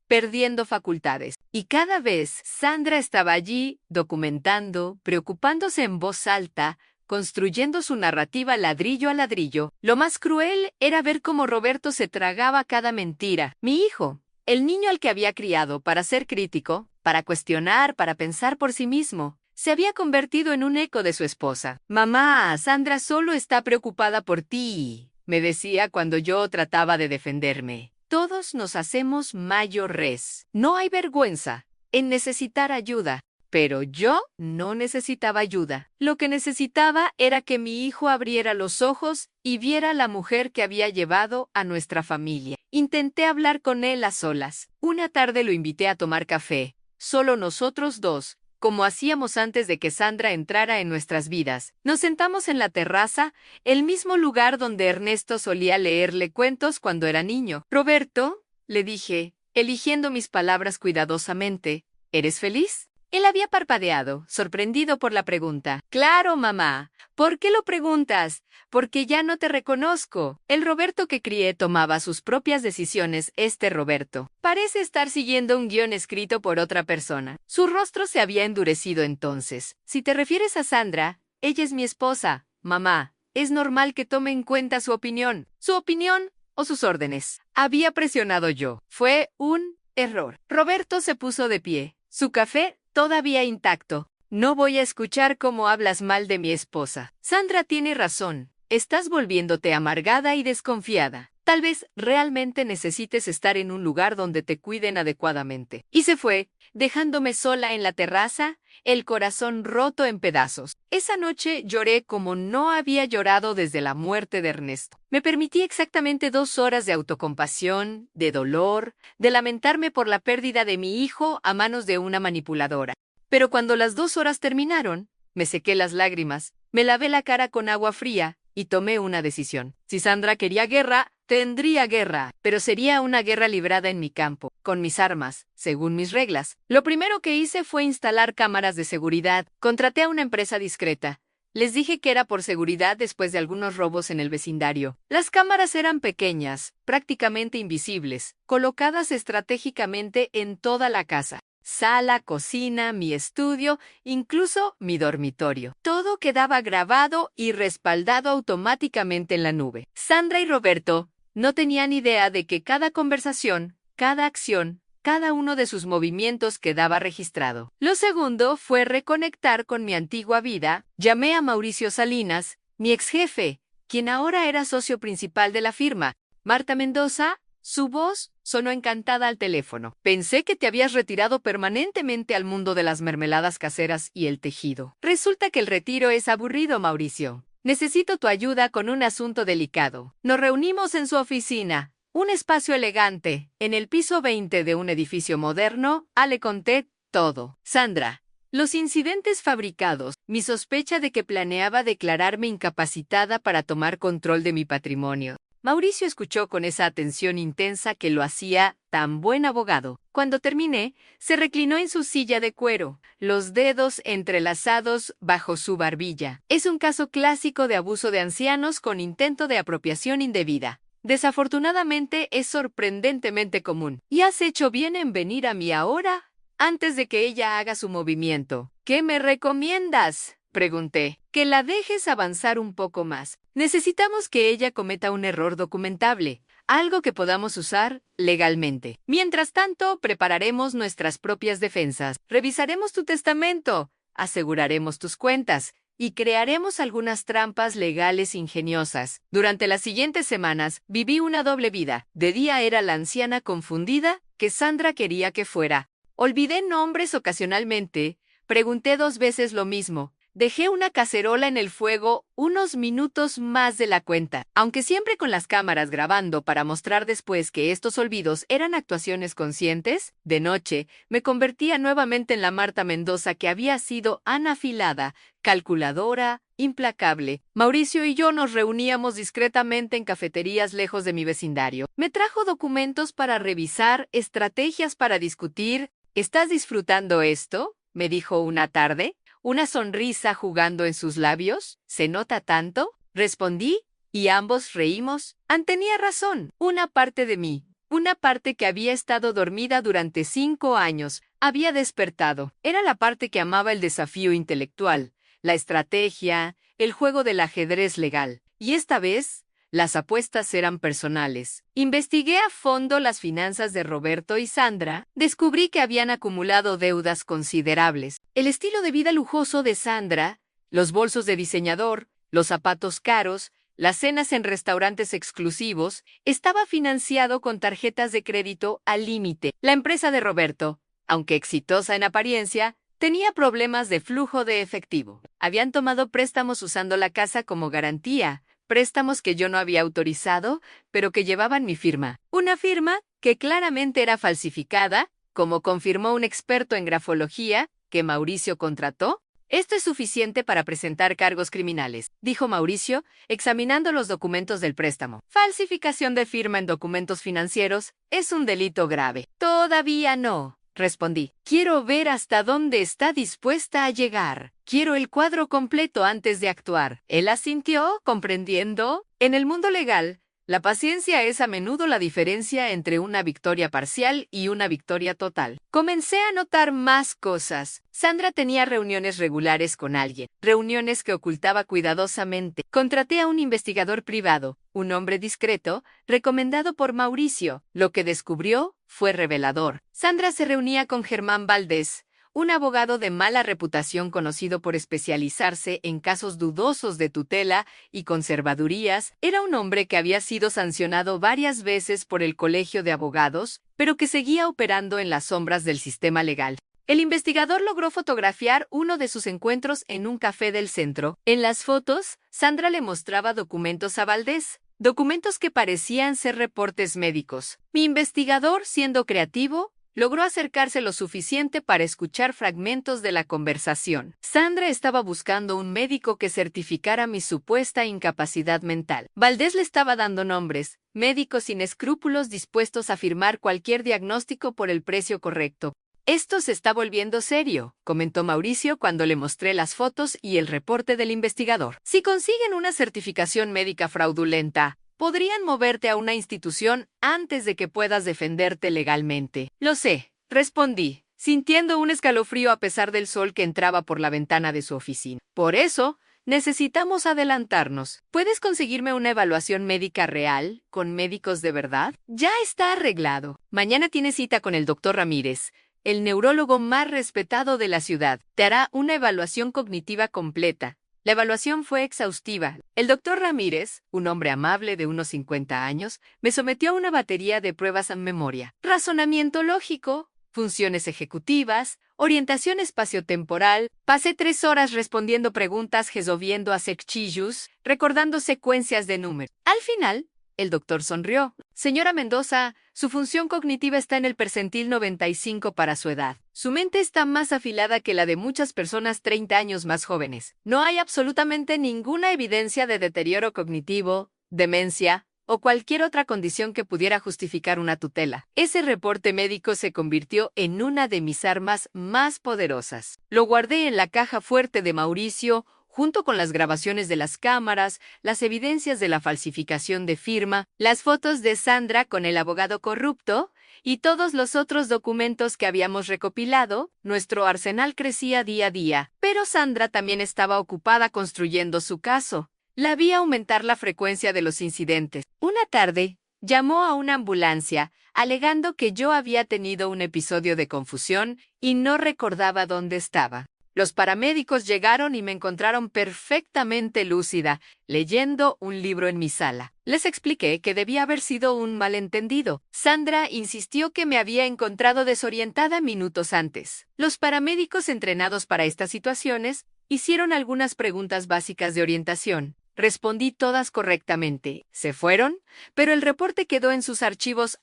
perdiendo facultades. Y cada vez Sandra estaba allí, documentando, preocupándose en voz alta, construyendo su narrativa ladrillo a ladrillo. Lo más cruel era ver cómo Roberto se tragaba cada mentira. Mi hijo, el niño al que había criado para ser crítico, para cuestionar, para pensar por sí mismo, se había convertido en un eco de su esposa. Mamá, Sandra solo está preocupada por ti, me decía cuando yo trataba de defenderme. Todos nos hacemos mayores. No hay vergüenza en necesitar ayuda, pero yo no necesitaba ayuda. Lo que necesitaba era que mi hijo abriera los ojos y viera la mujer que había llevado a nuestra familia. Intenté hablar con él a solas. Una tarde lo invité a tomar café, solo nosotros dos, como hacíamos antes de que Sandra entrara en nuestras vidas. Nos sentamos en la terraza, el mismo lugar donde Ernesto solía leerle cuentos cuando era niño. Roberto, le dije, eligiendo mis palabras cuidadosamente, ¿eres feliz? Él había parpadeado, sorprendido por la pregunta. Claro, mamá. ¿Por qué lo preguntas? Porque ya no te reconozco. El Roberto que crié tomaba sus propias decisiones. Este Roberto parece estar siguiendo un guión escrito por otra persona. Su rostro se había endurecido entonces. Si te refieres a Sandra, ella es mi esposa, mamá. Es normal que tome en cuenta su opinión. ¿Su opinión o sus órdenes? Había presionado yo. Fue un error. Roberto se puso de pie. Su café todavía intacto. No voy a escuchar cómo hablas mal de mi esposa. Sandra tiene razón. Estás volviéndote amargada y desconfiada. Tal vez realmente necesites estar en un lugar donde te cuiden adecuadamente. Y se fue, dejándome sola en la terraza, el corazón roto en pedazos. Esa noche lloré como no había llorado desde la muerte de Ernesto. Me permití exactamente 2 horas de autocompasión, de dolor, de lamentarme por la pérdida de mi hijo a manos de una manipuladora. Pero cuando las 2 horas terminaron, me sequé las lágrimas, me lavé la cara con agua fría y tomé una decisión. Si Sandra quería guerra, Tendría guerra, pero sería una guerra librada en mi campo, con mis armas, según mis reglas. Lo primero que hice fue instalar cámaras de seguridad. Contraté a una empresa discreta. Les dije que era por seguridad después de algunos robos en el vecindario. Las cámaras eran pequeñas, prácticamente invisibles, colocadas estratégicamente en toda la casa. Sala, cocina, mi estudio, incluso mi dormitorio. Todo quedaba grabado y respaldado automáticamente en la nube. Sandra y Roberto no tenían idea de que cada conversación, cada acción, cada uno de sus movimientos quedaba registrado. Lo segundo fue reconectar con mi antigua vida. Llamé a Mauricio Salinas, mi ex jefe, quien ahora era socio principal de la firma. Marta Mendoza, su voz sonó encantada al teléfono. Pensé que te habías retirado permanentemente al mundo de las mermeladas caseras y el tejido. Resulta que el retiro es aburrido, Mauricio. Necesito tu ayuda con un asunto delicado. Nos reunimos en su oficina, un espacio elegante, en el piso 20 de un edificio moderno. Le conté todo. Sandra, los incidentes fabricados, mi sospecha de que planeaba declararme incapacitada para tomar control de mi patrimonio. Mauricio escuchó con esa atención intensa que lo hacía tan buen abogado. Cuando terminé, se reclinó en su silla de cuero, los dedos entrelazados bajo su barbilla. Es un caso clásico de abuso de ancianos con intento de apropiación indebida. Desafortunadamente es sorprendentemente común. ¿Y has hecho bien en venir a mí ahora? Antes de que ella haga su movimiento. ¿Qué me recomiendas?, pregunté. Que la dejes avanzar un poco más. Necesitamos que ella cometa un error documentable, algo que podamos usar legalmente. Mientras tanto, prepararemos nuestras propias defensas. Revisaremos tu testamento, aseguraremos tus cuentas y crearemos algunas trampas legales ingeniosas. Durante las siguientes semanas, viví una doble vida. De día era la anciana confundida que Sandra quería que fuera. Olvidé nombres ocasionalmente, pregunté 2 veces lo mismo. Dejé una cacerola en el fuego unos minutos más de la cuenta, aunque siempre con las cámaras grabando para mostrar después que estos olvidos eran actuaciones conscientes. De noche, me convertía nuevamente en la Marta Mendoza que había sido anafilada, calculadora, implacable. Mauricio y yo nos reuníamos discretamente en cafeterías lejos de mi vecindario. Me trajo documentos para revisar, estrategias para discutir. ¿Estás disfrutando esto?, me dijo una tarde. Una sonrisa jugando en sus labios. ¿Se nota tanto?, respondí, y ambos reímos. Tenía razón. Una parte de mí, una parte que había estado dormida durante 5 años, había despertado. Era la parte que amaba el desafío intelectual, la estrategia, el juego del ajedrez legal. Y esta vez, las apuestas eran personales. Investigué a fondo las finanzas de Roberto y Sandra. Descubrí que habían acumulado deudas considerables. El estilo de vida lujoso de Sandra, los bolsos de diseñador, los zapatos caros, las cenas en restaurantes exclusivos, estaba financiado con tarjetas de crédito al límite. La empresa de Roberto, aunque exitosa en apariencia, tenía problemas de flujo de efectivo. Habían tomado préstamos usando la casa como garantía, préstamos que yo no había autorizado, pero que llevaban mi firma. Una firma que claramente era falsificada, como confirmó un experto en grafología que Mauricio contrató. Esto es suficiente para presentar cargos criminales, dijo Mauricio, examinando los documentos del préstamo. Falsificación de firma en documentos financieros es un delito grave. Todavía no, respondí. Quiero ver hasta dónde está dispuesta a llegar. Quiero el cuadro completo antes de actuar. Él asintió, comprendiendo. En el mundo legal, la paciencia es a menudo la diferencia entre una victoria parcial y una victoria total. Comencé a notar más cosas. Sandra tenía reuniones regulares con alguien, reuniones que ocultaba cuidadosamente. Contraté a un investigador privado, un hombre discreto, recomendado por Mauricio. Lo que descubrió fue revelador. Sandra se reunía con Germán Valdés, un abogado de mala reputación conocido por especializarse en casos dudosos de tutela y conservadurías. Era un hombre que había sido sancionado varias veces por el Colegio de Abogados, pero que seguía operando en las sombras del sistema legal. El investigador logró fotografiar uno de sus encuentros en un café del centro. En las fotos, Sandra le mostraba documentos a Valdés, documentos que parecían ser reportes médicos. Mi investigador, siendo creativo, Logró acercarse lo suficiente para escuchar fragmentos de la conversación. Sandra estaba buscando un médico que certificara mi supuesta incapacidad mental. Valdés le estaba dando nombres, médicos sin escrúpulos dispuestos a firmar cualquier diagnóstico por el precio correcto. Esto se está volviendo serio, comentó Mauricio cuando le mostré las fotos y el reporte del investigador. Si consiguen una certificación médica fraudulenta, podrían moverte a una institución antes de que puedas defenderte legalmente. Lo sé, respondí, sintiendo un escalofrío a pesar del sol que entraba por la ventana de su oficina. Por eso, necesitamos adelantarnos. ¿Puedes conseguirme una evaluación médica real, con médicos de verdad? Ya está arreglado. Mañana tienes cita con el doctor Ramírez, el neurólogo más respetado de la ciudad. Te hará una evaluación cognitiva completa. La evaluación fue exhaustiva. El doctor Ramírez, un hombre amable de unos 50 años, me sometió a una batería de pruebas en memoria. Razonamiento lógico, funciones ejecutivas, orientación espaciotemporal. Pasé 3 horas respondiendo preguntas, resolviendo acertijos, recordando secuencias de números. Al final, el doctor sonrió. Señora Mendoza, su función cognitiva está en el percentil 95 para su edad. Su mente está más afilada que la de muchas personas 30 años más jóvenes. No hay absolutamente ninguna evidencia de deterioro cognitivo, demencia o cualquier otra condición que pudiera justificar una tutela. Ese reporte médico se convirtió en una de mis armas más poderosas. Lo guardé en la caja fuerte de Mauricio, junto con las grabaciones de las cámaras, las evidencias de la falsificación de firma, las fotos de Sandra con el abogado corrupto y todos los otros documentos que habíamos recopilado. Nuestro arsenal crecía día a día, pero Sandra también estaba ocupada construyendo su caso. La vi aumentar la frecuencia de los incidentes. Una tarde, llamó a una ambulancia, alegando que yo había tenido un episodio de confusión y no recordaba dónde estaba. Los paramédicos llegaron y me encontraron perfectamente lúcida, leyendo un libro en mi sala. Les expliqué que debía haber sido un malentendido. Sandra insistió que me había encontrado desorientada minutos antes. Los paramédicos entrenados para estas situaciones hicieron algunas preguntas básicas de orientación. Respondí todas correctamente. Se fueron, pero el reporte quedó en sus archivos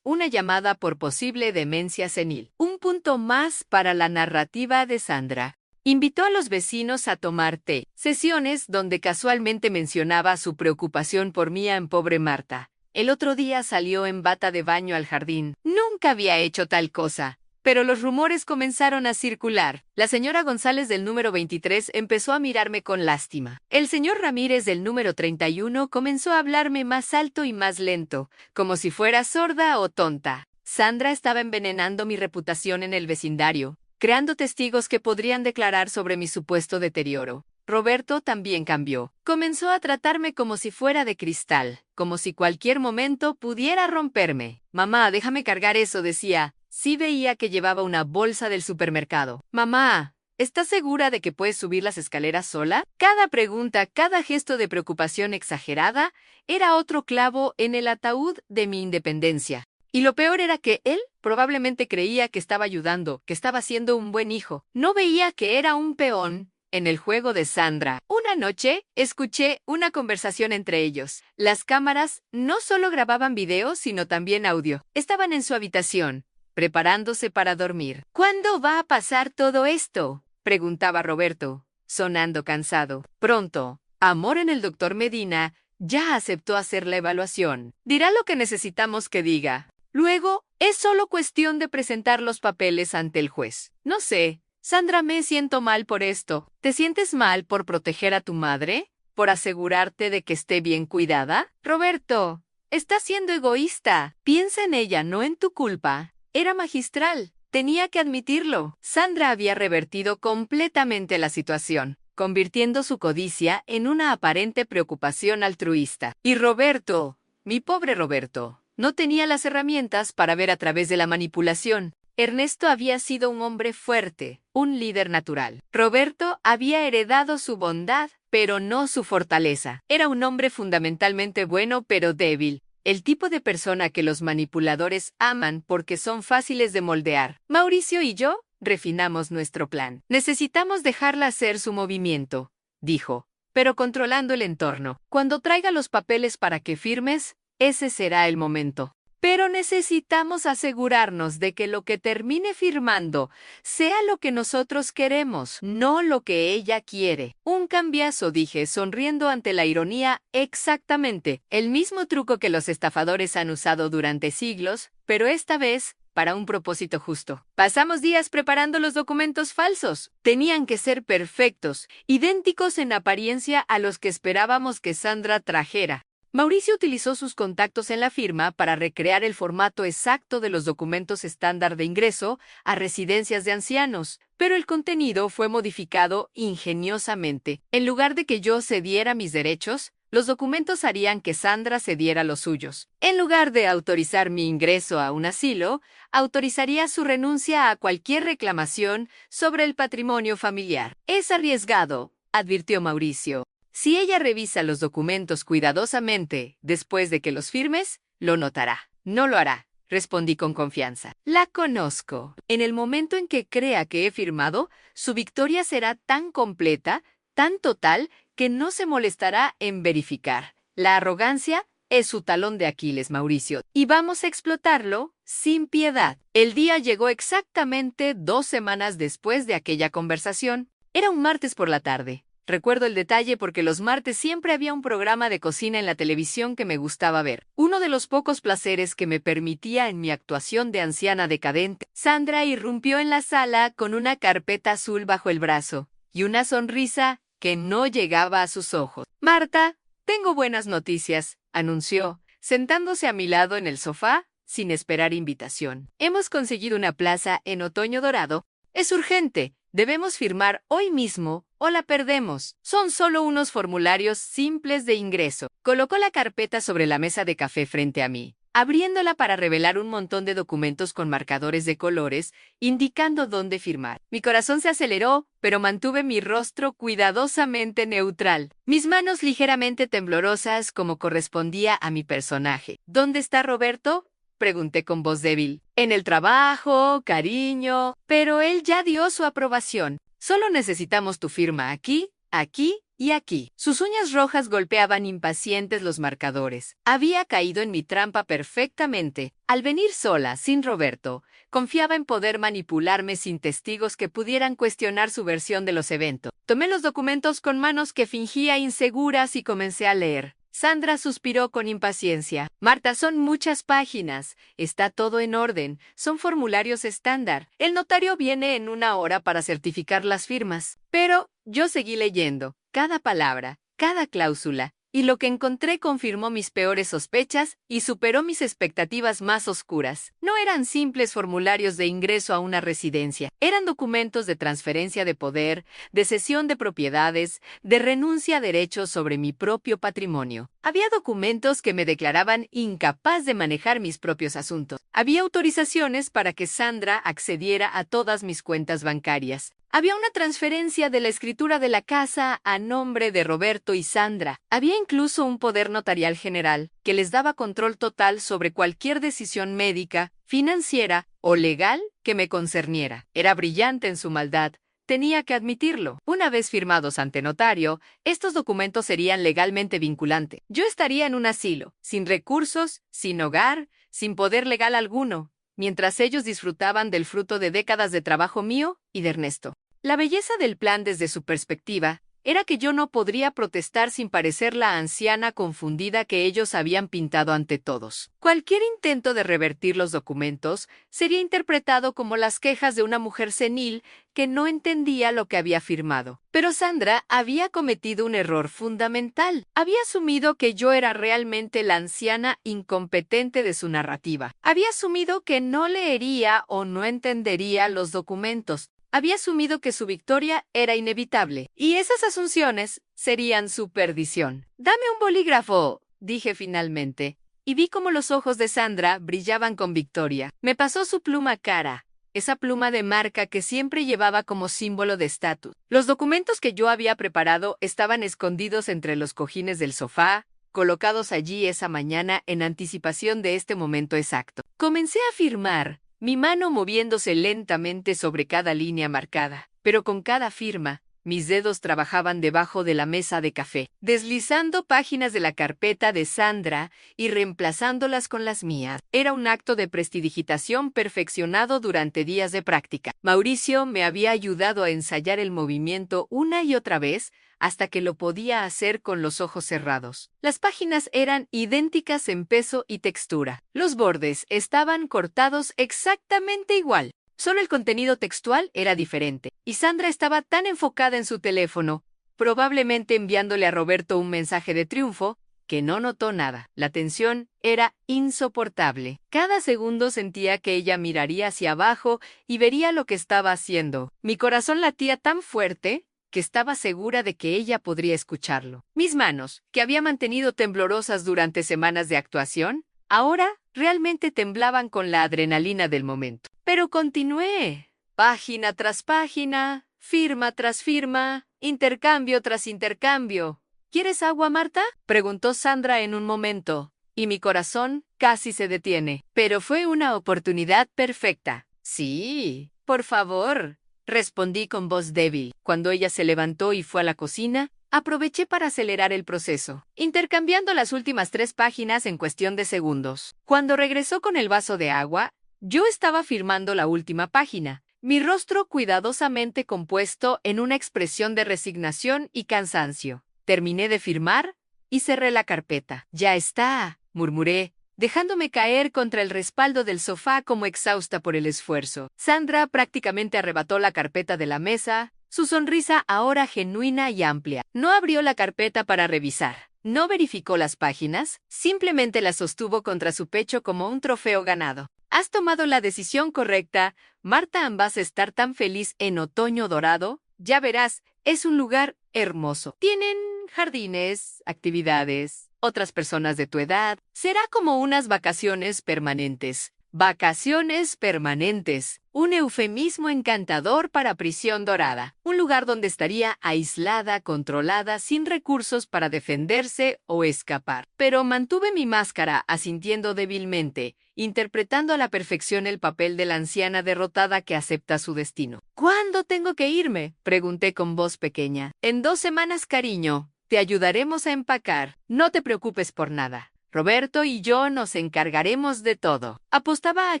una llamada por posible demencia senil. Un punto más para la narrativa de Sandra. Invitó a los vecinos a tomar té, sesiones donde casualmente mencionaba su preocupación por mí en pobre Marta. El otro día salió en bata de baño al jardín. Nunca había hecho tal cosa. Pero los rumores comenzaron a circular. La señora González del número 23 empezó a mirarme con lástima. El señor Ramírez del número 31 comenzó a hablarme más alto y más lento, como si fuera sorda o tonta. Sandra estaba envenenando mi reputación en el vecindario, creando testigos que podrían declarar sobre mi supuesto deterioro. Roberto también cambió. Comenzó a tratarme como si fuera de cristal, como si cualquier momento pudiera romperme. Mamá, déjame cargar eso, decía. Sí veía que llevaba una bolsa del supermercado. Mamá, ¿estás segura de que puedes subir las escaleras sola? Cada pregunta, cada gesto de preocupación exagerada, era otro clavo en el ataúd de mi independencia. Y lo peor era que él probablemente creía que estaba ayudando, que estaba siendo un buen hijo. No veía que era un peón en el juego de Sandra. Una noche, escuché una conversación entre ellos. Las cámaras no solo grababan video, sino también audio. Estaban en su habitación, preparándose para dormir. ¿Cuándo va a pasar todo esto?, preguntaba Roberto, sonando cansado. Pronto. Amor en el doctor Medina ya aceptó hacer la evaluación. Dirá lo que necesitamos que diga. Luego, es solo cuestión de presentar los papeles ante el juez. No sé, Sandra, me siento mal por esto. ¿Te sientes mal por proteger a tu madre? ¿Por asegurarte de que esté bien cuidada? Roberto, estás siendo egoísta. Piensa en ella, no en tu culpa. Era magistral. Tenía que admitirlo. Sandra había revertido completamente la situación, convirtiendo su codicia en una aparente preocupación altruista. Y Roberto, mi pobre Roberto, no tenía las herramientas para ver a través de la manipulación. Ernesto había sido un hombre fuerte, un líder natural. Roberto había heredado su bondad, pero no su fortaleza. Era un hombre fundamentalmente bueno, pero débil. El tipo de persona que los manipuladores aman porque son fáciles de moldear. Mauricio y yo refinamos nuestro plan. Necesitamos dejarla hacer su movimiento, dijo, pero controlando el entorno. Cuando traiga los papeles para que firmes, ese será el momento. Pero necesitamos asegurarnos de que lo que termine firmando sea lo que nosotros queremos, no lo que ella quiere. Un cambiazo, dije, sonriendo ante la ironía. Exactamente, el mismo truco que los estafadores han usado durante siglos, pero esta vez para un propósito justo. Pasamos días preparando los documentos falsos. Tenían que ser perfectos, idénticos en apariencia a los que esperábamos que Sandra trajera. Mauricio utilizó sus contactos en la firma para recrear el formato exacto de los documentos estándar de ingreso a residencias de ancianos, pero el contenido fue modificado ingeniosamente. En lugar de que yo cediera mis derechos, los documentos harían que Sandra cediera los suyos. En lugar de autorizar mi ingreso a un asilo, autorizaría su renuncia a cualquier reclamación sobre el patrimonio familiar. Es arriesgado, advirtió Mauricio. Si ella revisa los documentos cuidadosamente después de que los firmes, lo notará. No lo hará, respondí con confianza. La conozco. En el momento en que crea que he firmado, su victoria será tan completa, tan total, que no se molestará en verificar. La arrogancia es su talón de Aquiles, Mauricio, y vamos a explotarlo sin piedad. El día llegó exactamente 2 semanas después de aquella conversación. Era un martes por la tarde. Recuerdo el detalle porque los martes siempre había un programa de cocina en la televisión que me gustaba ver. Uno de los pocos placeres que me permitía en mi actuación de anciana decadente. Sandra irrumpió en la sala con una carpeta azul bajo el brazo y una sonrisa que no llegaba a sus ojos. Marta, tengo buenas noticias, anunció, sentándose a mi lado en el sofá sin esperar invitación. Hemos conseguido una plaza en Otoño Dorado. Es urgente. Debemos firmar hoy mismo o la perdemos. Son solo unos formularios simples de ingreso. Colocó la carpeta sobre la mesa de café frente a mí, abriéndola para revelar un montón de documentos con marcadores de colores, indicando dónde firmar. Mi corazón se aceleró, pero mantuve mi rostro cuidadosamente neutral, mis manos ligeramente temblorosas como correspondía a mi personaje. ¿Dónde está Roberto?, pregunté con voz débil. En el trabajo, cariño, pero él ya dio su aprobación. Solo necesitamos tu firma aquí, aquí y aquí. Sus uñas rojas golpeaban impacientes los marcadores. Había caído en mi trampa perfectamente. Al venir sola, sin Roberto, confiaba en poder manipularme sin testigos que pudieran cuestionar su versión de los eventos. Tomé los documentos con manos que fingía inseguras y comencé a leer. Sandra suspiró con impaciencia. Marta, son muchas páginas. Está todo en orden. Son formularios estándar. El notario viene en 1 hora para certificar las firmas. Pero yo seguí leyendo. Cada palabra, cada cláusula. Y lo que encontré confirmó mis peores sospechas y superó mis expectativas más oscuras. No eran simples formularios de ingreso a una residencia. Eran documentos de transferencia de poder, de cesión de propiedades, de renuncia a derechos sobre mi propio patrimonio. Había documentos que me declaraban incapaz de manejar mis propios asuntos. Había autorizaciones para que Sandra accediera a todas mis cuentas bancarias. Había una transferencia de la escritura de la casa a nombre de Roberto y Sandra. Había incluso un poder notarial general que les daba control total sobre cualquier decisión médica, financiera o legal que me concerniera. Era brillante en su maldad. Tenía que admitirlo. Una vez firmados ante notario, estos documentos serían legalmente vinculantes. Yo estaría en un asilo, sin recursos, sin hogar, sin poder legal alguno, mientras ellos disfrutaban del fruto de décadas de trabajo mío y de Ernesto. La belleza del plan desde su perspectiva era que yo no podría protestar sin parecer la anciana confundida que ellos habían pintado ante todos. Cualquier intento de revertir los documentos sería interpretado como las quejas de una mujer senil que no entendía lo que había firmado. Pero Sandra había cometido un error fundamental. Había asumido que yo era realmente la anciana incompetente de su narrativa. Había asumido que no leería o no entendería los documentos. Había asumido que su victoria era inevitable, y esas asunciones serían su perdición. «Dame un bolígrafo», dije finalmente, y vi cómo los ojos de Sandra brillaban con victoria. Me pasó su pluma cara, esa pluma de marca que siempre llevaba como símbolo de estatus. Los documentos que yo había preparado estaban escondidos entre los cojines del sofá, colocados allí esa mañana en anticipación de este momento exacto. Comencé a firmar, mi mano moviéndose lentamente sobre cada línea marcada, pero con cada firma, Mis dedos trabajaban debajo de la mesa de café, deslizando páginas de la carpeta de Sandra y reemplazándolas con las mías. Era un acto de prestidigitación perfeccionado durante días de práctica. Mauricio me había ayudado a ensayar el movimiento una y otra vez hasta que lo podía hacer con los ojos cerrados. Las páginas eran idénticas en peso y textura. Los bordes estaban cortados exactamente igual. Solo el contenido textual era diferente. Y Sandra estaba tan enfocada en su teléfono, probablemente enviándole a Roberto un mensaje de triunfo, que no notó nada. La tensión era insoportable. Cada segundo sentía que ella miraría hacia abajo y vería lo que estaba haciendo. Mi corazón latía tan fuerte que estaba segura de que ella podría escucharlo. Mis manos, que había mantenido temblorosas durante semanas de actuación, ahora realmente temblaban con la adrenalina del momento. Pero continué. Página tras página, firma tras firma, intercambio tras intercambio. ¿Quieres agua, Marta?, preguntó Sandra en un momento, y mi corazón casi se detiene. Pero fue una oportunidad perfecta. Sí, por favor, respondí con voz débil. Cuando ella se levantó y fue a la cocina, aproveché para acelerar el proceso, intercambiando las últimas 3 páginas en cuestión de segundos. Cuando regresó con el vaso de agua, yo estaba firmando la última página, mi rostro cuidadosamente compuesto en una expresión de resignación y cansancio. Terminé de firmar y cerré la carpeta. «Ya está», murmuré, dejándome caer contra el respaldo del sofá como exhausta por el esfuerzo. Sandra prácticamente arrebató la carpeta de la mesa, su sonrisa ahora genuina y amplia. No abrió la carpeta para revisar. No verificó las páginas, simplemente las sostuvo contra su pecho como un trofeo ganado. «Has tomado la decisión correcta, Marta. Vas a estar tan feliz en Otoño Dorado. Ya verás, es un lugar hermoso. Tienen jardines, actividades, otras personas de tu edad. Será como unas vacaciones permanentes». Vacaciones permanentes, un eufemismo encantador para prisión dorada, un lugar donde estaría aislada, controlada, sin recursos para defenderse o escapar. Pero mantuve mi máscara, asintiendo débilmente, interpretando a la perfección el papel de la anciana derrotada que acepta su destino. «¿Cuándo tengo que irme?», pregunté con voz pequeña. «En 2 semanas, cariño. Te ayudaremos a empacar. No te preocupes por nada. Roberto y yo nos encargaremos de todo». Apostaba a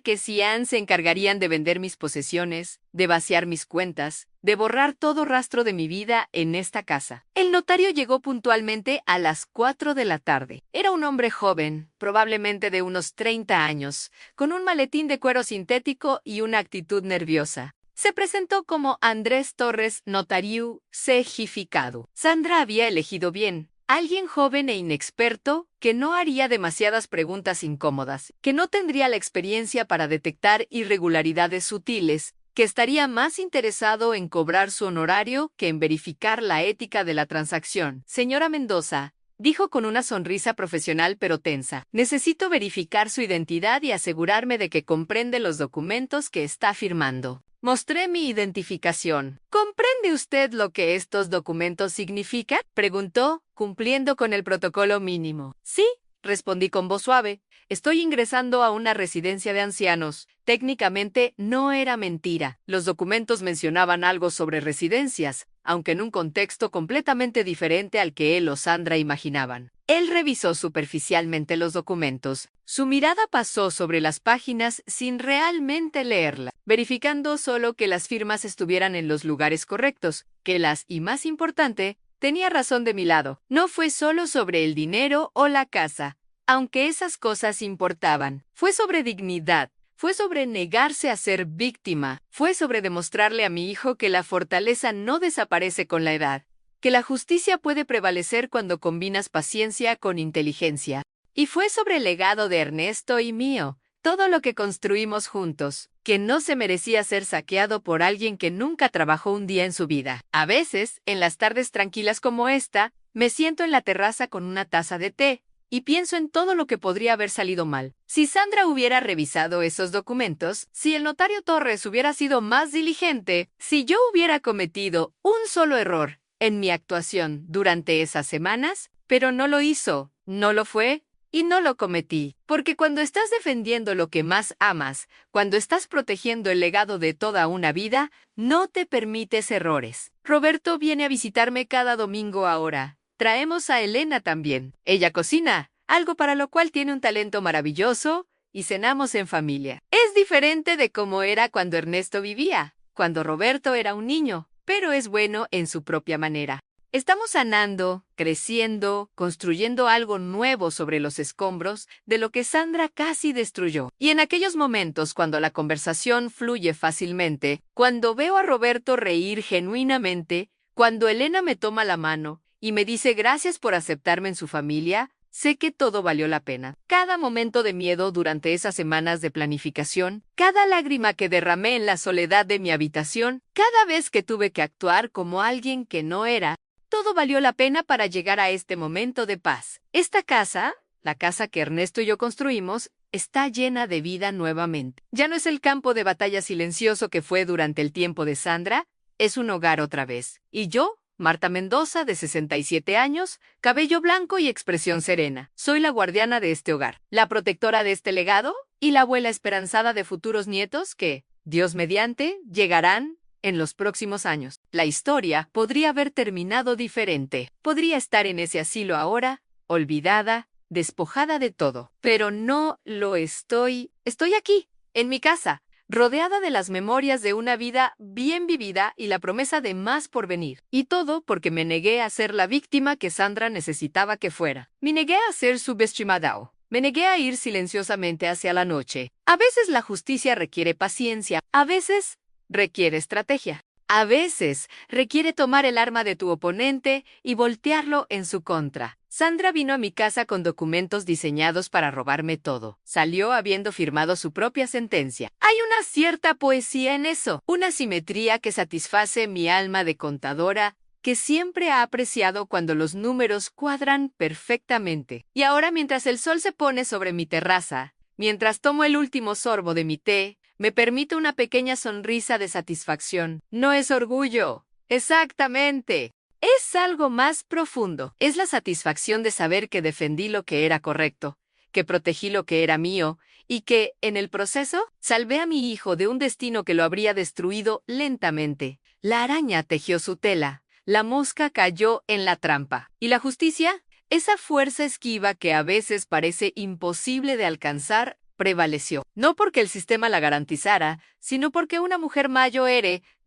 que Cian se encargarían de vender mis posesiones, de vaciar mis cuentas, de borrar todo rastro de mi vida en esta casa. El notario llegó puntualmente a las 4 de la tarde. Era un hombre joven, probablemente de unos 30 años, con un maletín de cuero sintético y una actitud nerviosa. Se presentó como Andrés Torres, notariu certificado. Sandra había elegido bien. Alguien joven e inexperto, que no haría demasiadas preguntas incómodas, que no tendría la experiencia para detectar irregularidades sutiles, que estaría más interesado en cobrar su honorario que en verificar la ética de la transacción. «Señora Mendoza», dijo con una sonrisa profesional pero tensa, «necesito verificar su identidad y asegurarme de que comprende los documentos que está firmando». Mostré mi identificación. «¿Comprende usted lo que estos documentos significan?», preguntó, cumpliendo con el protocolo mínimo. «Sí», respondí con voz suave. «Estoy ingresando a una residencia de ancianos». Técnicamente no era mentira. Los documentos mencionaban algo sobre residencias, aunque en un contexto completamente diferente al que él o Sandra imaginaban. Él revisó superficialmente los documentos. Su mirada pasó sobre las páginas sin realmente leerlas, verificando solo que las firmas estuvieran en los lugares correctos, que las, y más importante, tenía razón de mi lado. No fue solo sobre el dinero o la casa, aunque esas cosas importaban. Fue sobre dignidad. Fue sobre negarse a ser víctima. Fue sobre demostrarle a mi hijo que la fortaleza no desaparece con la edad, que la justicia puede prevalecer cuando combinas paciencia con inteligencia. Y fue sobre el legado de Ernesto y mío, todo lo que construimos juntos, que no se merecía ser saqueado por alguien que nunca trabajó un día en su vida. A veces, en las tardes tranquilas como esta, me siento en la terraza con una taza de té, y pienso en todo lo que podría haber salido mal. Si Sandra hubiera revisado esos documentos, si el notario Torres hubiera sido más diligente, si yo hubiera cometido un solo error en mi actuación durante esas semanas, pero no lo hizo, no lo fue, Y no lo cometí, porque cuando estás defendiendo lo que más amas, cuando estás protegiendo el legado de toda una vida, no te permites errores. Roberto viene a visitarme cada domingo ahora. Traemos a Elena también. Ella cocina, algo para lo cual tiene un talento maravilloso, y cenamos en familia. Es diferente de cómo era cuando Ernesto vivía, cuando Roberto era un niño, pero es bueno en su propia manera. Estamos sanando, creciendo, construyendo algo nuevo sobre los escombros de lo que Sandra casi destruyó. Y en aquellos momentos cuando la conversación fluye fácilmente, cuando veo a Roberto reír genuinamente, cuando Elena me toma la mano y me dice gracias por aceptarme en su familia, sé que todo valió la pena. Cada momento de miedo durante esas semanas de planificación, cada lágrima que derramé en la soledad de mi habitación, cada vez que tuve que actuar como alguien que no era, todo valió la pena para llegar a este momento de paz. Esta casa, la casa que Ernesto y yo construimos, está llena de vida nuevamente. Ya no es el campo de batalla silencioso que fue durante el tiempo de Sandra, es un hogar otra vez. Y yo, Marta Mendoza, de 67 años, cabello blanco y expresión serena. Soy la guardiana de este hogar, la protectora de este legado y la abuela esperanzada de futuros nietos que, Dios mediante, llegarán en los próximos años. La historia podría haber terminado diferente. Podría estar en ese asilo ahora, olvidada, despojada de todo. Pero no lo estoy. Estoy aquí, en mi casa, rodeada de las memorias de una vida bien vivida y la promesa de más por venir. Y todo porque me negué a ser la víctima que Sandra necesitaba que fuera. Me negué a ser subestimado. Me negué a ir silenciosamente hacia la noche. A veces la justicia requiere paciencia. A veces requiere estrategia. A veces requiere tomar el arma de tu oponente y voltearlo en su contra. Sandra vino a mi casa con documentos diseñados para robarme todo. Salió habiendo firmado su propia sentencia. Hay una cierta poesía en eso, una simetría que satisface mi alma de contadora, que siempre ha apreciado cuando los números cuadran perfectamente. Y ahora, mientras el sol se pone sobre mi terraza, mientras tomo el último sorbo de mi té, me permite una pequeña sonrisa de satisfacción. No es orgullo. Exactamente. Es algo más profundo. Es la satisfacción de saber que defendí lo que era correcto, que protegí lo que era mío y que, en el proceso, salvé a mi hijo de un destino que lo habría destruido lentamente. La araña tejió su tela. La mosca cayó en la trampa. ¿Y la justicia? Esa fuerza esquiva que a veces parece imposible de alcanzar, prevaleció. No porque el sistema la garantizara, sino porque una mujer mayor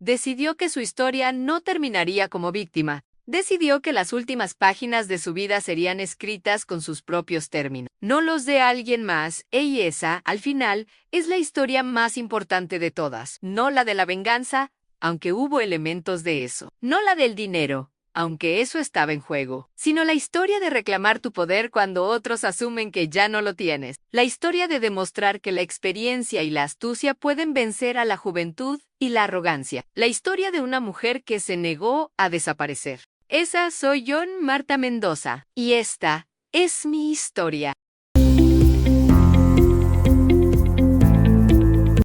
decidió que su historia no terminaría como víctima. Decidió que las últimas páginas de su vida serían escritas con sus propios términos, no los de alguien más, y esa, al final, es la historia más importante de todas. No la de la venganza, aunque hubo elementos de eso. No la del dinero, aunque eso estaba en juego, sino la historia de reclamar tu poder cuando otros asumen que ya no lo tienes. La historia de demostrar que la experiencia y la astucia pueden vencer a la juventud y la arrogancia. La historia de una mujer que se negó a desaparecer. Esa soy yo, Marta Mendoza, y esta es mi historia.